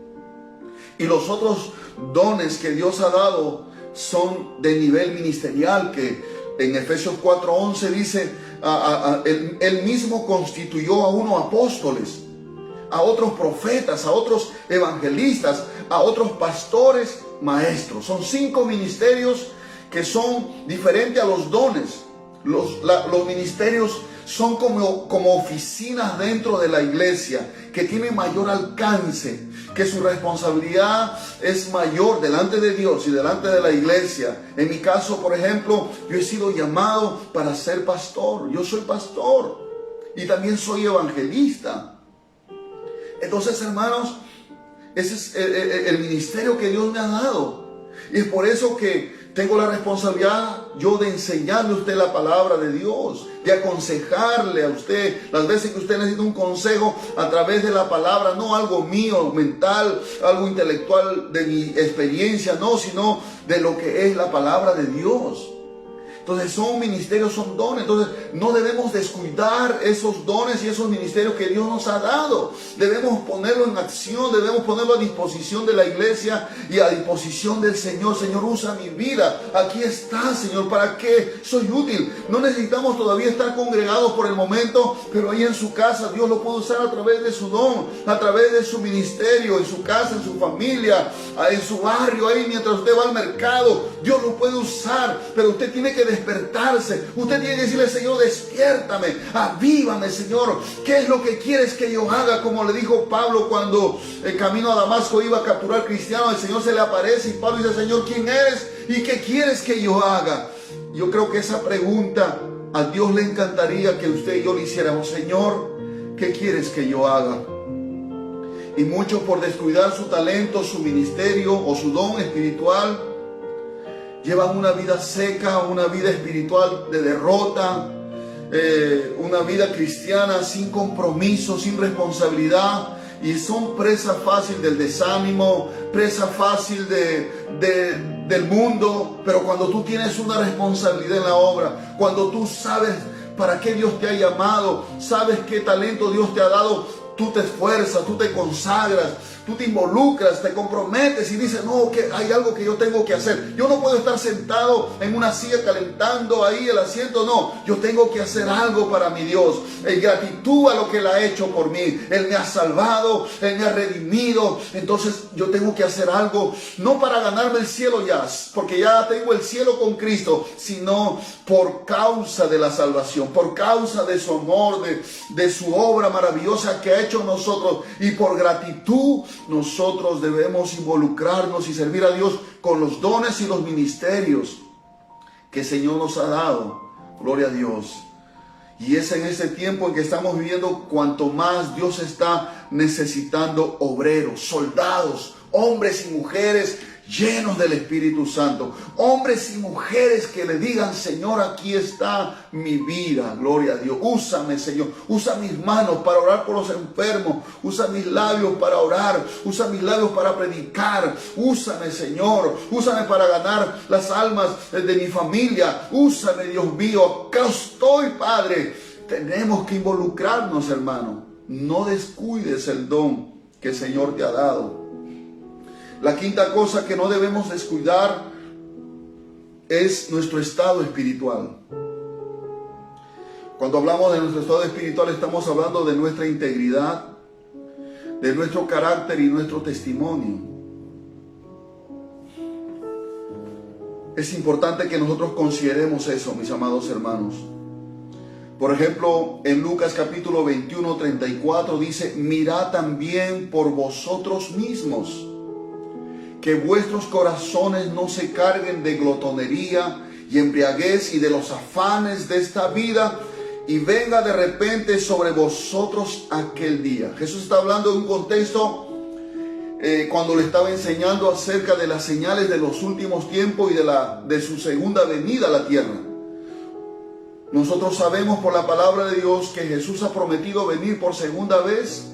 Y los otros dones que Dios ha dado son de nivel ministerial, que en Efesios 4:11 dice, Él mismo constituyó a unos apóstoles, a otros profetas, a otros evangelistas, a otros pastores, maestros. Son 5 ministerios que son diferentes a los dones. Los ministerios son como oficinas dentro de la iglesia que tienen mayor alcance, que su responsabilidad es mayor delante de Dios y delante de la iglesia. En mi caso, por ejemplo, yo he sido llamado para ser pastor. Yo soy pastor y también soy evangelista. Entonces, hermanos, ese es el ministerio que Dios me ha dado. Y es por eso que tengo la responsabilidad yo de enseñarle a usted la palabra de Dios, de aconsejarle a usted las veces que usted necesita un consejo a través de la palabra, no algo mío, mental, algo intelectual de mi experiencia, no, sino de lo que es la palabra de Dios. Entonces son ministerios, son dones. Entonces no debemos descuidar esos dones y esos ministerios que Dios nos ha dado. Debemos ponerlo en acción, debemos ponerlo a disposición de la iglesia y a disposición del Señor. Señor, usa mi vida. Aquí está, Señor. ¿Para qué? Soy útil. No necesitamos todavía estar congregados por el momento, pero ahí en su casa Dios lo puede usar a través de su don, a través de su ministerio, en su casa, en su familia, en su barrio, ahí mientras usted va al mercado. Dios lo puede usar, pero usted tiene que despertarse. Usted tiene que decirle, Señor, despiértame, avívame, Señor. ¿Qué es lo que quieres que yo haga? Como le dijo Pablo cuando el camino a Damasco iba a capturar cristianos, el Señor se le aparece y Pablo dice, Señor, ¿quién eres? ¿Y qué quieres que yo haga? Yo creo que esa pregunta a Dios le encantaría que usted y yo le hiciéramos. Señor, ¿qué quieres que yo haga? Y muchos, por descuidar su talento, su ministerio o su don espiritual, llevan una vida seca, una vida espiritual de derrota, una vida cristiana sin compromiso, sin responsabilidad, y son presa fácil del desánimo, presa fácil del mundo. Pero cuando tú tienes una responsabilidad en la obra, cuando tú sabes para qué Dios te ha llamado, sabes qué talento Dios te ha dado, tú te esfuerzas, tú te consagras, tú te involucras, te comprometes y dices, no, que hay algo que yo tengo que hacer. Yo no puedo estar sentado en una silla calentando ahí el asiento, no. Yo tengo que hacer algo para mi Dios, en gratitud a lo que Él ha hecho por mí. Él me ha salvado, Él me ha redimido. Entonces yo tengo que hacer algo, no para ganarme el cielo ya, porque ya tengo el cielo con Cristo, sino por causa de la salvación, por causa de su amor, de su obra maravillosa que ha hecho en nosotros. Y por gratitud nosotros debemos involucrarnos y servir a Dios con los dones y los ministerios que el Señor nos ha dado. Gloria a Dios. Y es en este tiempo en que estamos viviendo cuanto más Dios está necesitando obreros, soldados, hombres y mujeres llenos del Espíritu Santo. Hombres y mujeres que le digan, Señor, aquí está mi vida. Gloria a Dios. Úsame, Señor. Usa mis manos para orar por los enfermos. Usa mis labios para orar. Usa mis labios para predicar. Úsame, Señor. Úsame para ganar las almas de mi familia. Úsame, Dios mío. Acá estoy, Padre. Tenemos que involucrarnos, hermano. No descuides el don que el Señor te ha dado. La quinta cosa que no debemos descuidar es nuestro estado espiritual. Cuando hablamos de nuestro estado espiritual, estamos hablando de nuestra integridad, de nuestro carácter y nuestro testimonio. Es importante que nosotros consideremos eso, mis amados hermanos. Por ejemplo, en Lucas capítulo 21, 34 dice, mirad también por vosotros mismos, que vuestros corazones no se carguen de glotonería y embriaguez y de los afanes de esta vida, y venga de repente sobre vosotros aquel día. Jesús está hablando de un contexto cuando le estaba enseñando acerca de las señales de los últimos tiempos y de su segunda venida a la tierra. Nosotros sabemos por la palabra de Dios que Jesús ha prometido venir por segunda vez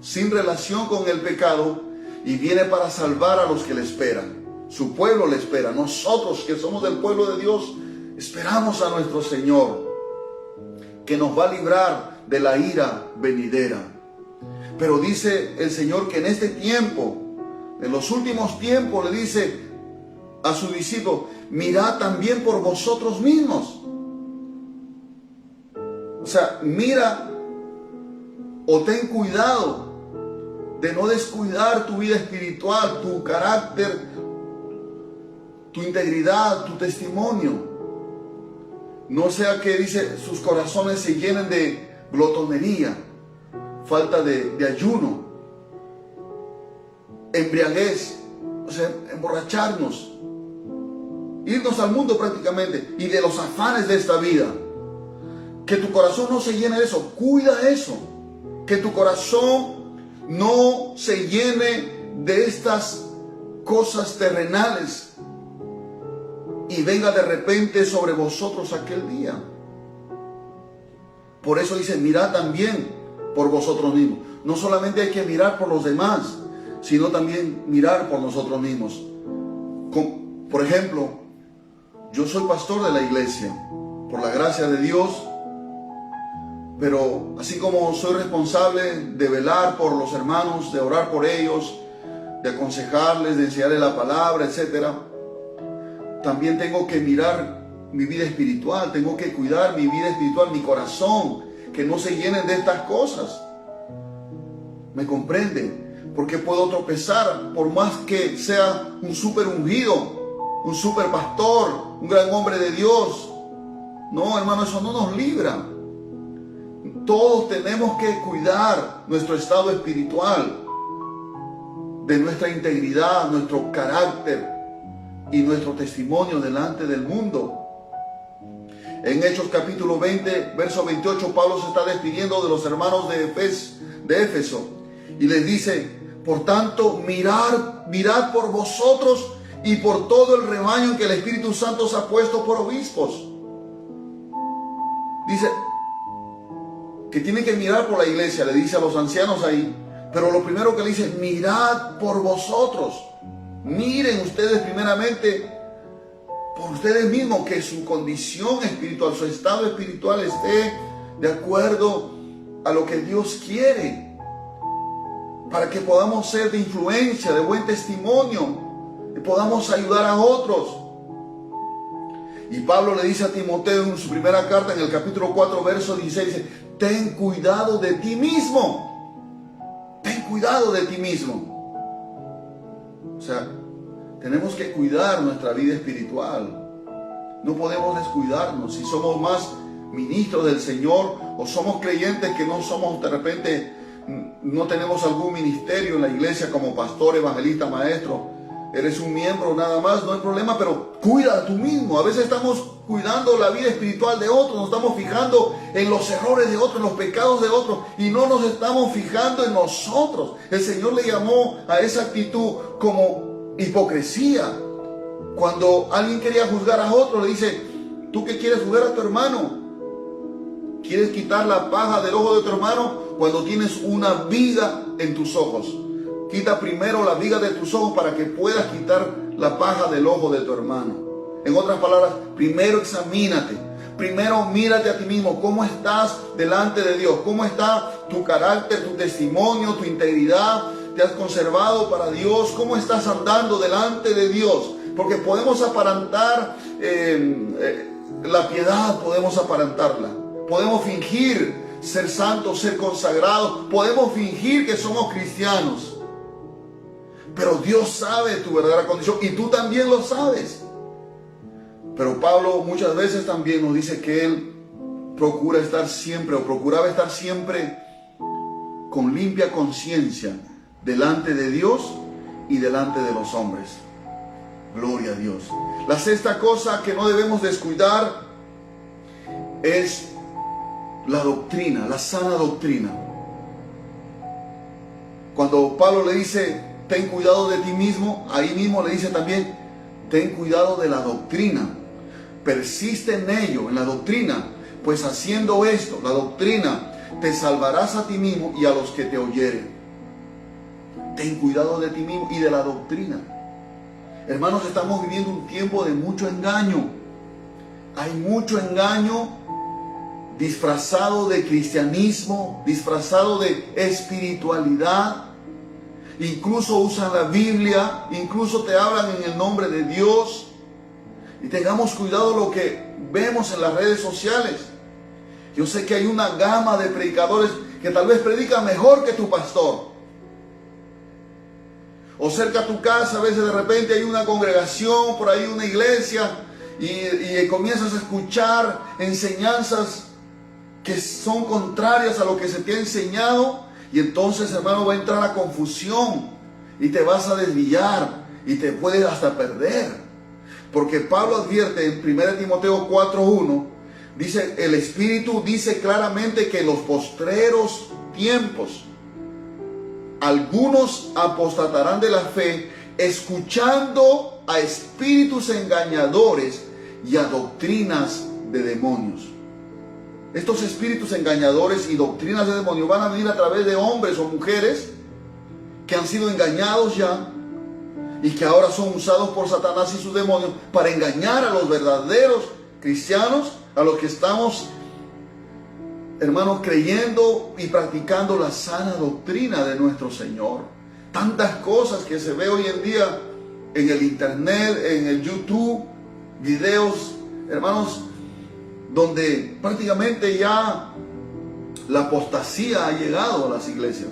sin relación con el pecado, y viene para salvar a los que le esperan. Su pueblo le espera. Nosotros que somos del pueblo de Dios esperamos a nuestro Señor, que nos va a librar de la ira venidera. Pero dice el Señor que en este tiempo, en los últimos tiempos, le dice a su discípulo, mirad también por vosotros mismos. O sea, mira o ten cuidado de no descuidar tu vida espiritual, tu carácter, tu integridad, tu testimonio. No sea que, dice, sus corazones se llenen de glotonería, falta de ayuno, embriaguez, o sea, emborracharnos, irnos al mundo prácticamente, y de los afanes de esta vida. Que tu corazón no se llene de eso. Cuida eso. Que tu corazón no se llene de estas cosas terrenales y venga de repente sobre vosotros aquel día. Por eso dice, mirad también por vosotros mismos. No solamente hay que mirar por los demás, sino también mirar por nosotros mismos. Por ejemplo, yo soy pastor de la iglesia, por la gracia de Dios. Pero así como soy responsable de velar por los hermanos, de orar por ellos, de aconsejarles, de enseñarles la palabra, etc., también tengo que mirar mi vida espiritual, tengo que cuidar mi vida espiritual, mi corazón, que no se llenen de estas cosas. ¿Me comprenden? Porque puedo tropezar, por más que sea un súper ungido, un súper pastor, un gran hombre de Dios. No, hermano, eso no nos libra. Todos tenemos que cuidar nuestro estado espiritual, de nuestra integridad, nuestro carácter y nuestro testimonio delante del mundo. En Hechos capítulo 20, verso 28, Pablo se está despidiendo de los hermanos de Éfeso y les dice, por tanto, mirad por vosotros y por todo el rebaño en que el Espíritu Santo os ha puesto por obispos. Dice que tienen que mirar por la iglesia, le dice a los ancianos ahí, pero lo primero que le dice, mirad por vosotros. Miren ustedes primeramente por ustedes mismos, que su condición espiritual, su estado espiritual esté de acuerdo a lo que Dios quiere. para que podamos ser de influencia, de buen testimonio, y podamos ayudar a otros. Y Pablo le dice a Timoteo en su primera carta, en el capítulo 4, verso 16, dice, ten cuidado de ti mismo. Ten cuidado de ti mismo. O sea, tenemos que cuidar nuestra vida espiritual. No podemos descuidarnos. Si somos más ministros del Señor o somos creyentes que no somos de repente, no tenemos algún ministerio en la iglesia como pastor, evangelista, maestro, eres un miembro nada más, no hay problema, pero cuida a tú mismo. A veces estamos cuidando la vida espiritual de otros, nos estamos fijando en los errores de otros, en los pecados de otros, y no nos estamos fijando en nosotros. El Señor le llamó a esa actitud como hipocresía. Cuando alguien quería juzgar a otro, le dice, ¿tú qué quieres juzgar a tu hermano? ¿Quieres quitar la paja del ojo de tu hermano cuando tienes una viga en tus ojos? Quita primero la viga de tus ojos para que puedas quitar la paja del ojo de tu hermano. En otras palabras, primero examínate. Primero mírate a ti mismo. ¿Cómo estás delante de Dios? ¿Cómo está tu carácter, tu testimonio, tu integridad? ¿Te has conservado para Dios? ¿Cómo estás andando delante de Dios? Porque podemos aparentar la piedad, podemos aparentarla. Podemos fingir ser santos, ser consagrados. Podemos fingir que somos cristianos. Pero Dios sabe tu verdadera condición y tú también lo sabes. Pero Pablo muchas veces también nos dice que él procuraba estar siempre con limpia conciencia delante de Dios y delante de los hombres. Gloria a Dios. La sexta cosa que no debemos descuidar es la doctrina, la sana doctrina. Cuando Pablo le dice, ten cuidado de ti mismo, ahí mismo le dice también, ten cuidado de la doctrina. Persiste en ello, en la doctrina, pues haciendo esto, la doctrina, te salvarás a ti mismo y a los que te oyeren. Ten cuidado de ti mismo y de la doctrina. Hermanos, estamos viviendo un tiempo de mucho engaño. Hay mucho engaño disfrazado de cristianismo, disfrazado de espiritualidad. Incluso usan la Biblia, incluso te hablan en el nombre de Dios. Y tengamos cuidado lo que vemos en las redes sociales. Yo sé que hay una gama de predicadores que tal vez predican mejor que tu pastor. O cerca a tu casa, a veces de repente hay una congregación, por ahí una iglesia, y comienzas a escuchar enseñanzas que son contrarias a lo que se te ha enseñado, y entonces, hermano, va a entrar la confusión y te vas a desviar y te puedes hasta perder. Porque Pablo advierte en 1 Timoteo 4:1, dice, el Espíritu dice claramente que en los postreros tiempos algunos apostatarán de la fe, escuchando a espíritus engañadores y a doctrinas de demonios. Estos espíritus engañadores y doctrinas de demonios van a venir a través de hombres o mujeres que han sido engañados ya y que ahora son usados por Satanás y sus demonios para engañar a los verdaderos cristianos, a los que estamos, hermanos, creyendo y practicando la sana doctrina de nuestro Señor. Tantas cosas que se ve hoy en día en el internet, en el YouTube, videos, hermanos, donde prácticamente ya la apostasía ha llegado a las iglesias.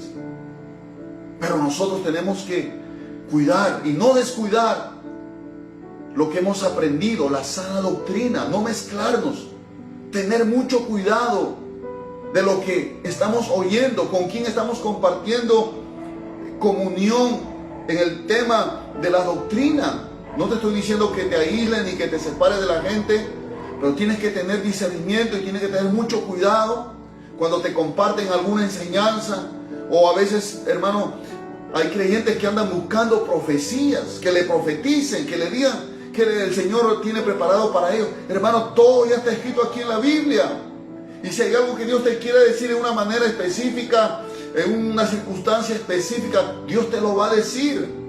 Pero nosotros tenemos que cuidar y no descuidar lo que hemos aprendido, la sana doctrina, no mezclarnos, tener mucho cuidado de lo que estamos oyendo, con quién estamos compartiendo comunión en el tema de la doctrina. No te estoy diciendo que te aísles ni que te separes de la gente, pero tienes que tener discernimiento y tienes que tener mucho cuidado cuando te comparten alguna enseñanza. O a veces, hermano, hay creyentes que andan buscando profecías, que le profeticen, que le digan que el Señor tiene preparado para ellos. Hermano, todo ya está escrito aquí en la Biblia. Y si hay algo que Dios te quiere decir en una manera específica, en una circunstancia específica, Dios te lo va a decir.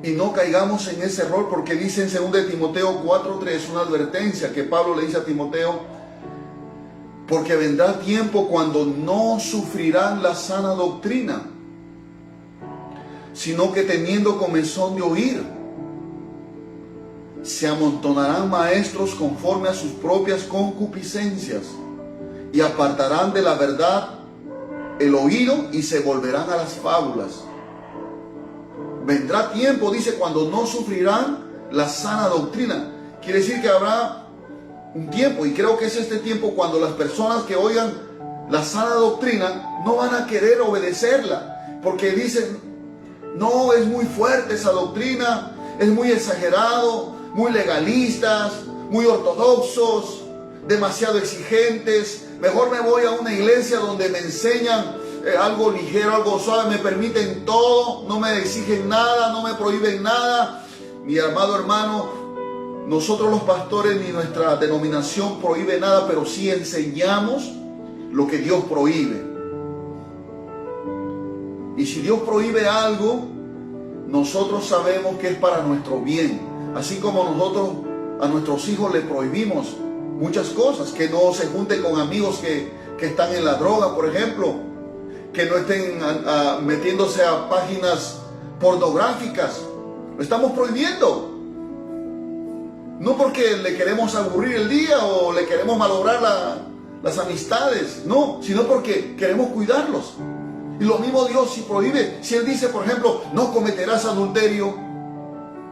Y no caigamos en ese error, porque dice en 2 Timoteo 4:3, una advertencia que Pablo le dice a Timoteo, Porque vendrá tiempo cuando no sufrirán la sana doctrina, sino que teniendo comezón de oír, se amontonarán maestros conforme a sus propias concupiscencias y apartarán de la verdad el oído y se volverán a las fábulas. Vendrá tiempo, dice, cuando no sufrirán la sana doctrina. Quiere decir que habrá un tiempo, y creo que es este tiempo cuando las personas que oigan la sana doctrina no van a querer obedecerla, porque dicen, no, es muy fuerte esa doctrina, es muy exagerado, muy legalistas, muy ortodoxos, demasiado exigentes. Mejor me voy a una iglesia donde me enseñan algo ligero, algo suave, me permiten todo, no me exigen nada, no me prohíben nada. Mi amado hermano, nosotros los pastores ni nuestra denominación prohíbe nada, pero sí enseñamos lo que Dios prohíbe. Y si Dios prohíbe algo, nosotros sabemos que es para nuestro bien. Así como nosotros a nuestros hijos les prohibimos muchas cosas, que no se junten con amigos que están en la droga, por ejemplo, que no estén metiéndose a páginas pornográficas. Lo estamos prohibiendo. No porque le queremos aburrir el día o le queremos malograr las amistades, no, sino porque queremos cuidarlos. Y lo mismo Dios si prohíbe, si Él dice, por ejemplo, no cometerás adulterio.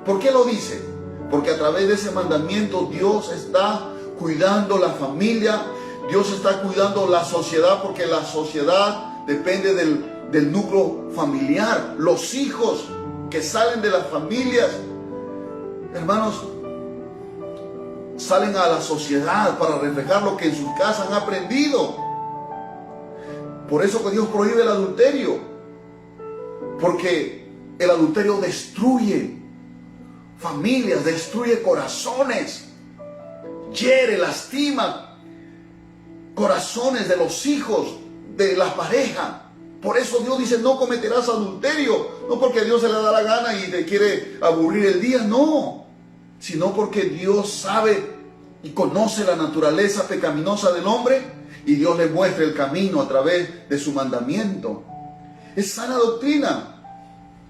¿Por qué lo dice? Porque a través de ese mandamiento Dios está cuidando la familia, Dios está cuidando la sociedad, porque la sociedad depende del núcleo familiar. Los hijos que salen de las familias, hermanos, salen a la sociedad para reflejar lo que en sus casas han aprendido. Por eso que Dios prohíbe el adulterio, porque el adulterio destruye familias, destruye corazones, hiere, lastima corazones de los hijos, de la pareja. Por eso Dios dice, no cometerás adulterio, no porque a Dios se le da la gana y te quiere aburrir el día, no, sino porque Dios sabe y conoce la naturaleza pecaminosa del hombre y Dios le muestra el camino a través de su mandamiento. Es sana doctrina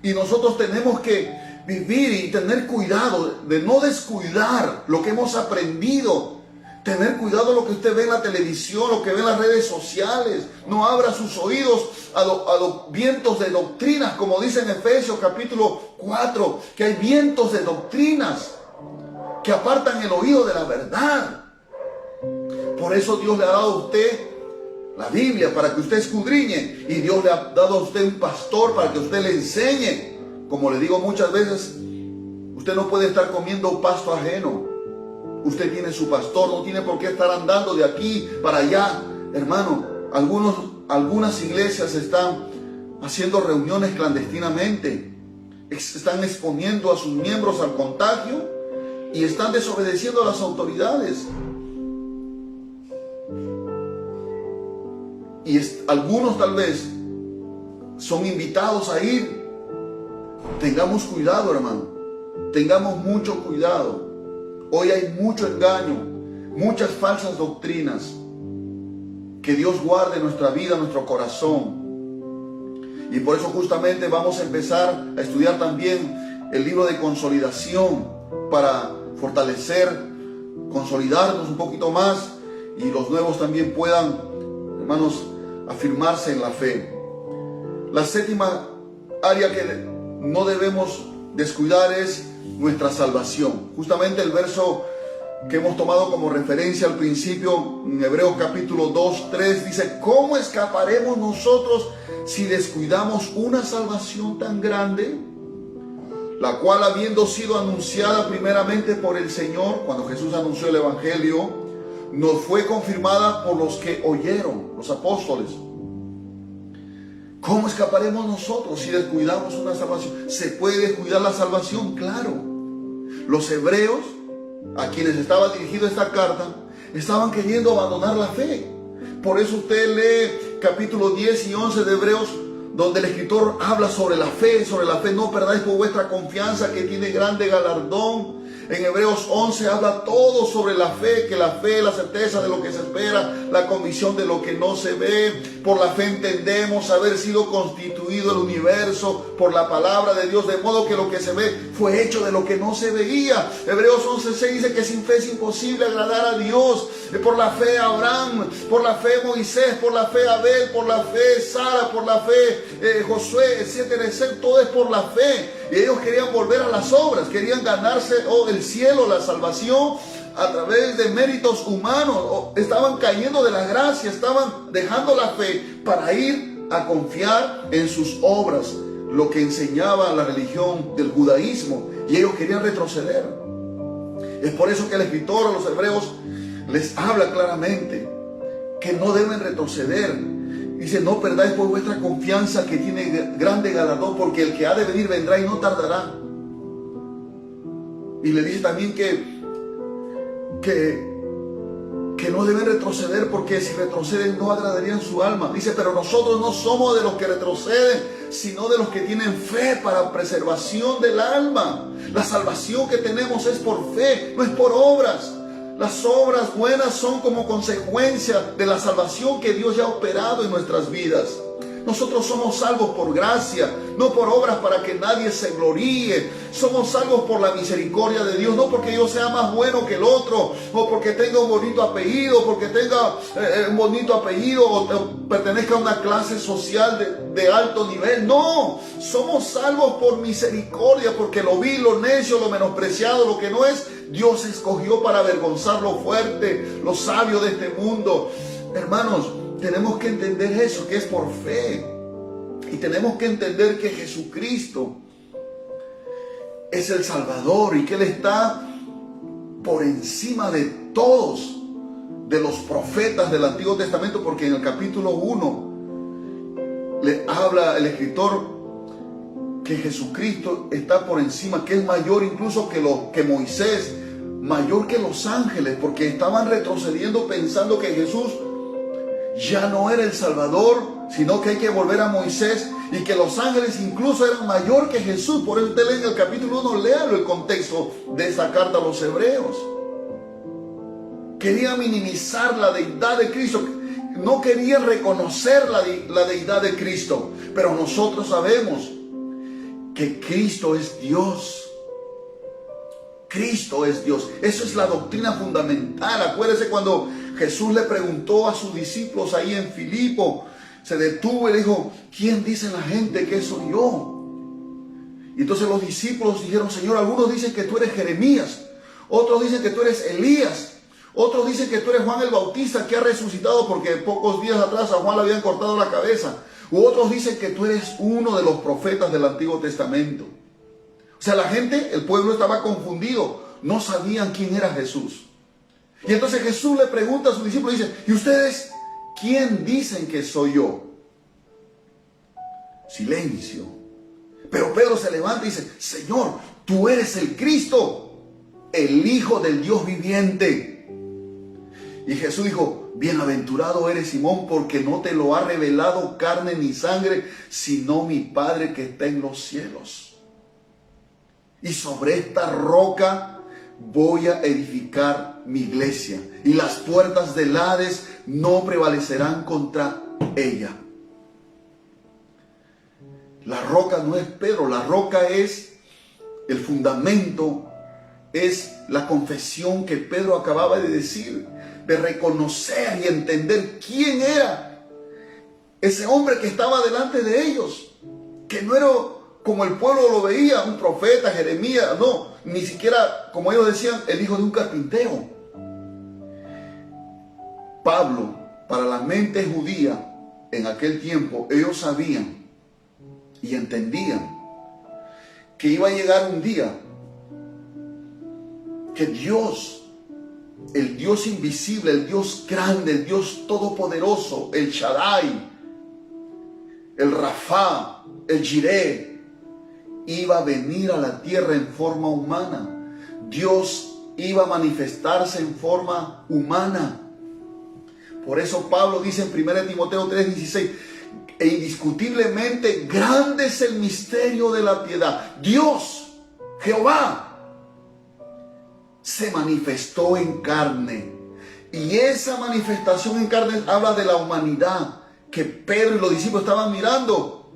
y nosotros tenemos que vivir y tener cuidado de no descuidar lo que hemos aprendido. Tener cuidado lo que usted ve en la televisión, lo que ve en las redes sociales. No abra sus oídos a los vientos de doctrinas, como dice en Efesios capítulo 4, que hay vientos de doctrinas que apartan el oído de la verdad. Por eso Dios le ha dado a usted la Biblia para que usted escudriñe, y Dios le ha dado a usted un pastor para que usted le enseñe. Como le digo muchas veces, usted no puede estar comiendo pasto ajeno. Usted tiene su pastor, no tiene por qué estar andando de aquí para allá. Hermano, algunas iglesias están haciendo reuniones clandestinamente, están exponiendo a sus miembros al contagio y están desobedeciendo a las autoridades. Y algunos tal vez son invitados a ir. Tengamos cuidado, hermano. Tengamos mucho cuidado. Hoy hay mucho engaño, muchas falsas doctrinas. Que Dios guarde nuestra vida, nuestro corazón. Y por eso justamente vamos a empezar a estudiar también el libro de consolidación para fortalecer, consolidarnos un poquito más y los nuevos también puedan, hermanos, afirmarse en la fe. La séptima área que no debemos descuidar es nuestra salvación. Justamente el verso que hemos tomado como referencia al principio, en Hebreos capítulo 2, 3, dice, ¿cómo escaparemos nosotros si descuidamos una salvación tan grande? La cual, habiendo sido anunciada primeramente por el Señor, cuando Jesús anunció el Evangelio, nos fue confirmada por los que oyeron, los apóstoles. ¿Cómo escaparemos nosotros si descuidamos una salvación? ¿Se puede descuidar la salvación? Claro. Los hebreos, a quienes estaba dirigida esta carta, estaban queriendo abandonar la fe. Por eso usted lee capítulo 10 y 11 de Hebreos, donde el escritor habla sobre la fe. No perdáis por vuestra confianza, que tiene grande galardón. En Hebreos 11 habla todo sobre la fe, que la fe es la certeza de lo que se espera, la convicción de lo que no se ve. Por la fe entendemos haber sido constituido el universo por la palabra de Dios, de modo que lo que se ve fue hecho de lo que no se veía. Hebreos 11:6 dice que sin fe es imposible agradar a Dios. Por la fe Abraham, por la fe Moisés, por la fe Abel, por la fe Sara, por la fe Josué, etcétera, etcétera. Todo es por la fe. Y ellos querían volver a las obras, querían ganarse el cielo, la salvación a través de méritos humanos. Estaban cayendo de la gracia, estaban dejando la fe para ir a confiar en sus obras, lo que enseñaba la religión del judaísmo, y ellos querían retroceder. Es por eso que el escritor a los hebreos les habla claramente que no deben retroceder. Dice: no perdáis por vuestra confianza, que tiene grande galardón, porque el que ha de venir vendrá y no tardará. Y le dice también que no deben retroceder, porque si retroceden no agradarían su alma. Dice: pero nosotros no somos de los que retroceden, sino de los que tienen fe para preservación del alma. La salvación que tenemos es por fe, no es por obras. Las obras buenas son como consecuencia de la salvación que Dios ya ha operado en nuestras vidas. Nosotros somos salvos por gracia, no por obras para que nadie se gloríe. Somos salvos por la misericordia de Dios, no porque yo sea más bueno que el otro, o porque tenga un bonito apellido, o pertenezca a una clase social de alto nivel. No, somos salvos por misericordia, porque lo vil, lo necio, lo menospreciado, lo que no es, Dios escogió para avergonzar lo fuerte, lo sabio de este mundo. Hermanos, tenemos que entender eso, que es por fe. Y tenemos que entender que Jesucristo es el Salvador y que Él está por encima de todos, de los profetas del Antiguo Testamento, porque en el capítulo 1 le habla el escritor que Jesucristo está por encima, que es mayor incluso que Moisés, mayor que los ángeles, porque estaban retrocediendo pensando que Jesús ya no era el Salvador, sino que hay que volver a Moisés, y que los ángeles incluso eran mayor que Jesús. Por eso usted lee en el capítulo 1, léalo el contexto de esa carta a los hebreos. Querían minimizar la deidad de Cristo, no querían reconocer la deidad de Cristo, pero nosotros sabemos que Cristo es Dios. Cristo es Dios. Eso es la doctrina fundamental. Acuérdese cuando Jesús le preguntó a sus discípulos ahí en Filipo, se detuvo y le dijo: ¿quién dice la gente que soy yo? Y entonces los discípulos dijeron: Señor, algunos dicen que tú eres Jeremías, otros dicen que tú eres Elías, otros dicen que tú eres Juan el Bautista, que ha resucitado porque pocos días atrás a Juan le habían cortado la cabeza. U otros dicen que tú eres uno de los profetas del Antiguo Testamento. O sea, la gente, el pueblo estaba confundido, no sabían quién era Jesús. Y entonces Jesús le pregunta a sus discípulos y dice: ¿y ustedes quién dicen que soy yo? Silencio. Pero Pedro se levanta y dice: Señor, tú eres el Cristo, el Hijo del Dios viviente. Y Jesús dijo: bienaventurado eres, Simón, porque no te lo ha revelado carne ni sangre, sino mi Padre que está en los cielos. Y sobre esta roca voy a edificar mi iglesia, y las puertas del Hades no prevalecerán contra ella. La roca no es Pedro, la roca es el fundamento, es la confesión que Pedro acababa de decir, de reconocer y entender quién era ese hombre que estaba delante de ellos, que no era como el pueblo lo veía, un profeta, Jeremías, no, ni siquiera, como ellos decían, el hijo de un carpintero. Pablo, para la mente judía en aquel tiempo, ellos sabían y entendían que iba a llegar un día que Dios, el Dios invisible, el Dios grande, el Dios todopoderoso, el Shaddai, el Rafa, el Jireh, iba a venir a la tierra en forma humana. Dios iba a manifestarse en forma humana. Por eso Pablo dice en 1 Timoteo 3:16: e indiscutiblemente grande es el misterio de la piedad. Dios, Jehová, se manifestó en carne. Y esa manifestación en carne habla de la humanidad que Pedro y los discípulos estaban mirando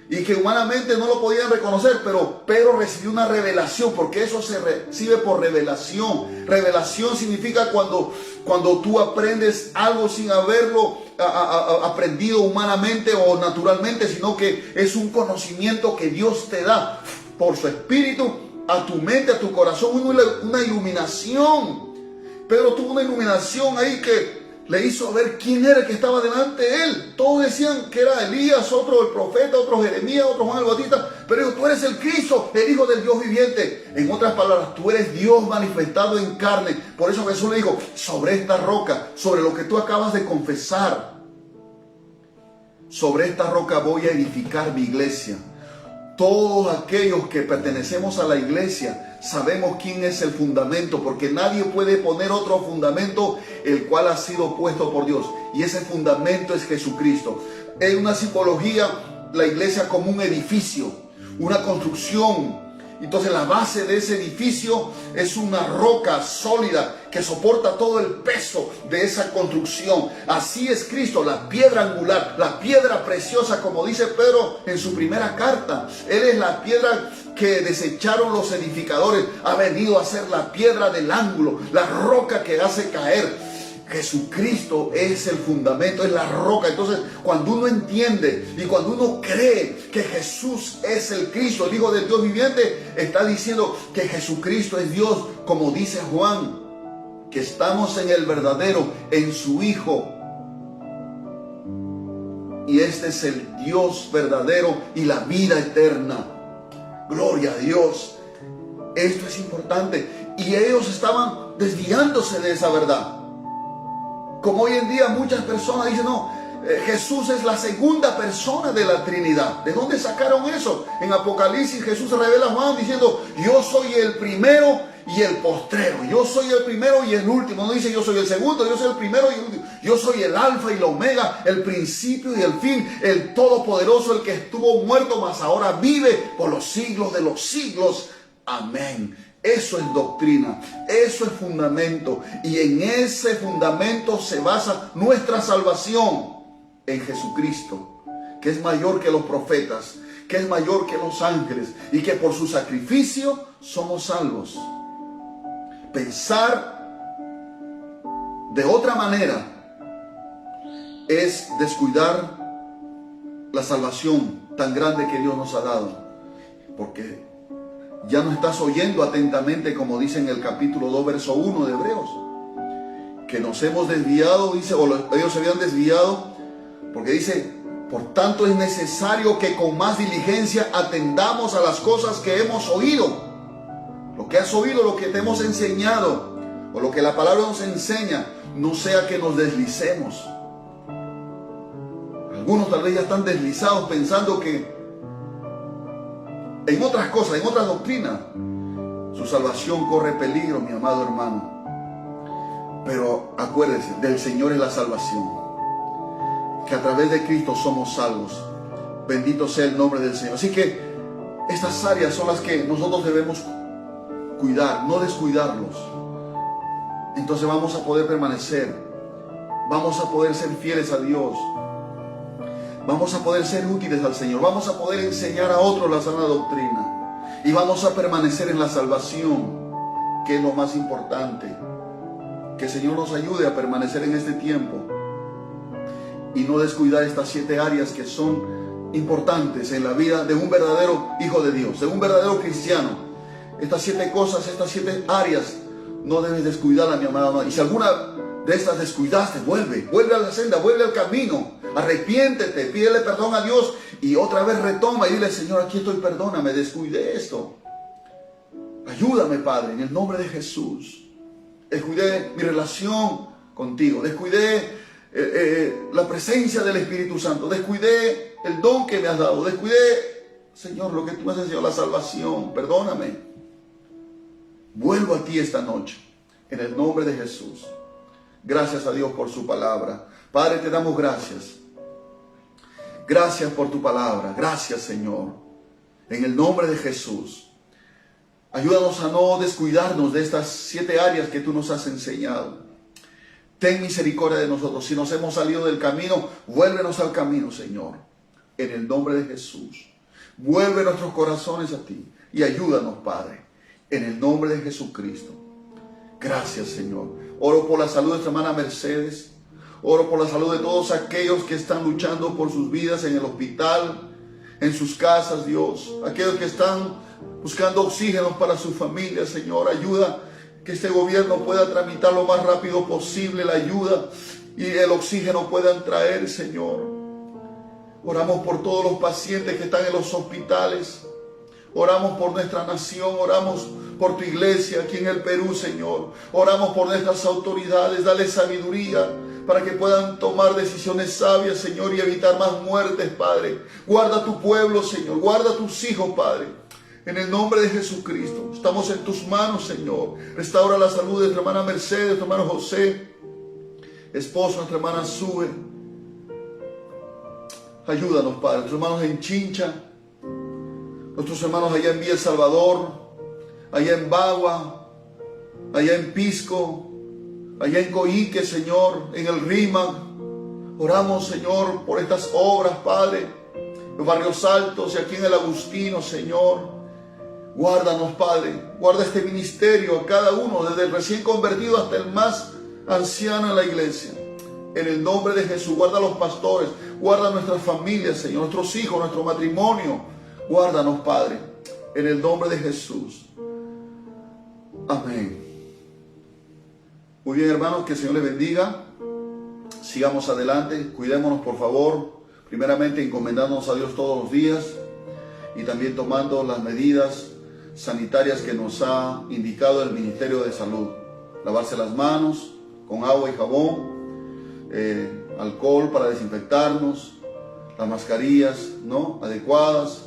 y que humanamente no lo podían reconocer, pero Pedro recibió una revelación, porque eso se recibe por revelación. Revelación significa cuando tú aprendes algo sin haberlo aprendido humanamente o naturalmente, sino que es un conocimiento que Dios te da por su Espíritu a tu mente, a tu corazón, una iluminación. Pedro tuvo una iluminación ahí que le hizo ver quién era el que estaba delante de él. Todos decían que era Elías, otro el profeta, otro Jeremías, otro Juan el Bautista. Pero dijo, tú eres el Cristo, el Hijo del Dios viviente. En otras palabras, tú eres Dios manifestado en carne. Por eso Jesús le dijo, sobre esta roca, sobre lo que tú acabas de confesar, sobre esta roca voy a edificar mi iglesia. Todos aquellos que pertenecemos a la iglesia sabemos quién es el fundamento, porque nadie puede poner otro fundamento el cual ha sido puesto por Dios, y ese fundamento es Jesucristo. En una psicología, la iglesia como un edificio, una construcción. Entonces la base de ese edificio es una roca sólida que soporta todo el peso de esa construcción. Así es Cristo, la piedra angular, la piedra preciosa, como dice Pedro en su primera carta. Él es la piedra que desecharon los edificadores. Ha venido a ser la piedra del ángulo, la roca que hace caer. Jesucristo es el fundamento, es la roca. Entonces, cuando uno entiende y cuando uno cree que Jesús es el Cristo, el Hijo del Dios viviente, está diciendo que Jesucristo es Dios, como dice Juan, que estamos en el verdadero, en su Hijo. Y este es el Dios verdadero y la vida eterna. Gloria a Dios. Esto es importante. Y ellos estaban desviándose de esa verdad. Como hoy en día muchas personas dicen, no, Jesús es la segunda persona de la Trinidad. ¿De dónde sacaron eso? En Apocalipsis Jesús se revela a Juan diciendo, yo soy el primero y el postrero. Yo soy el primero y el último. No dice yo soy el segundo, yo soy el primero y el último. Yo soy el alfa y el omega, el principio y el fin, el todopoderoso, el que estuvo muerto, mas ahora vive por los siglos de los siglos. Amén. Eso es doctrina, eso es fundamento, y en ese fundamento se basa nuestra salvación en Jesucristo, que es mayor que los profetas, que es mayor que los ángeles, y que por su sacrificio somos salvos. Pensar de otra manera es descuidar la salvación tan grande que Dios nos ha dado, porque ya no estás oyendo atentamente, como dice en el capítulo 2, verso 1 de Hebreos, que nos hemos desviado, dice, o ellos se habían desviado, porque dice, por tanto es necesario que con más diligencia atendamos a las cosas que hemos oído. Lo que has oído, lo que te hemos enseñado, o lo que la palabra nos enseña, no sea que nos deslicemos. Algunos tal vez ya están deslizados pensando que en otras cosas, en otras doctrinas, su salvación corre peligro, mi amado hermano. Pero acuérdese, del Señor es la salvación, que a través de Cristo somos salvos. Bendito sea el nombre del Señor. Así que estas áreas son las que nosotros debemos cuidar, no descuidarlos. Entonces vamos a poder permanecer, vamos a poder ser fieles a Dios, vamos a poder ser útiles al Señor, vamos a poder enseñar a otros la sana doctrina y vamos a permanecer en la salvación, que es lo más importante. Que el Señor nos ayude a permanecer en este tiempo y no descuidar estas 7 áreas que son importantes en la vida de un verdadero hijo de Dios, de un verdadero cristiano. Estas 7 cosas, estas 7 áreas no debes descuidarla, mi amada. Y si alguna de estas descuidaste, vuelve a la senda, vuelve al camino. Arrepiéntete, pídele perdón a Dios y otra vez retoma y dile, Señor, aquí estoy, perdóname, descuidé esto. Ayúdame, Padre, en el nombre de Jesús. Descuidé mi relación contigo, descuidé la presencia del Espíritu Santo, descuidé el don que me has dado, descuidé, Señor, lo que tú me has enseñado, la salvación. Perdóname. Vuelvo a ti esta noche, en el nombre de Jesús. Gracias a Dios por su palabra. Padre, te damos gracias. Gracias por tu palabra. Gracias, Señor. En el nombre de Jesús. Ayúdanos a no descuidarnos de estas 7 áreas que tú nos has enseñado. Ten misericordia de nosotros. Si nos hemos salido del camino, vuélvenos al camino, Señor. En el nombre de Jesús. Vuelve nuestros corazones a ti y ayúdanos, Padre. En el nombre de Jesucristo. Gracias, Señor. Oro por la salud de nuestra hermana Mercedes. Oro por la salud de todos aquellos que están luchando por sus vidas en el hospital, en sus casas, Dios. Aquellos que están buscando oxígenos para su familia, Señor. Ayuda que este gobierno pueda tramitar lo más rápido posible la ayuda y el oxígeno puedan traer, Señor. Oramos por todos los pacientes que están en los hospitales. Oramos por nuestra nación, oramos por tu iglesia aquí en el Perú, Señor. Oramos por nuestras autoridades, dale sabiduría para que puedan tomar decisiones sabias, Señor, y evitar más muertes, Padre. Guarda tu pueblo, Señor, guarda tus hijos, Padre. En el nombre de Jesucristo, estamos en tus manos, Señor. Restaura la salud de nuestra hermana Mercedes, de nuestro hermano José, esposo de nuestra hermana Sue. Ayúdanos, Padre, nuestros hermanos en Chincha, nuestros hermanos allá en Villa El Salvador, allá en Bagua, allá en Pisco, allá en Coique, Señor, en el Rímac. Oramos, Señor, por estas obras, Padre, en los Barrios Altos y aquí en el Agustino, Señor. Guárdanos, Padre, guarda este ministerio a cada uno, desde el recién convertido hasta el más anciano en la iglesia. En el nombre de Jesús, guarda a los pastores, guarda a nuestras familias, Señor, nuestros hijos, nuestro matrimonio. Guárdanos, Padre, en el nombre de Jesús. Amén. Muy bien, hermanos, que el Señor les bendiga. Sigamos adelante, cuidémonos, por favor. Primeramente, encomendándonos a Dios todos los días y también tomando las medidas sanitarias que nos ha indicado el Ministerio de Salud. Lavarse las manos con agua y jabón, alcohol para desinfectarnos, las mascarillas, ¿no?, adecuadas.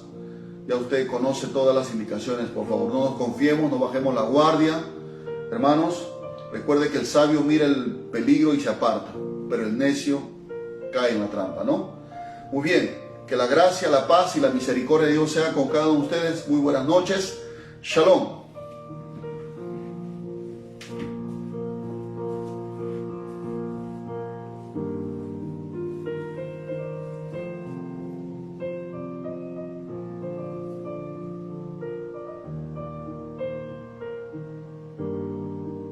Ya usted conoce todas las indicaciones. Por favor, no nos confiemos, no bajemos la guardia. Hermanos, recuerde que el sabio mira el peligro y se aparta, pero el necio cae en la trampa, ¿no? Muy bien, que la gracia, la paz y la misericordia de Dios sea con cada uno de ustedes. Muy buenas noches. Shalom.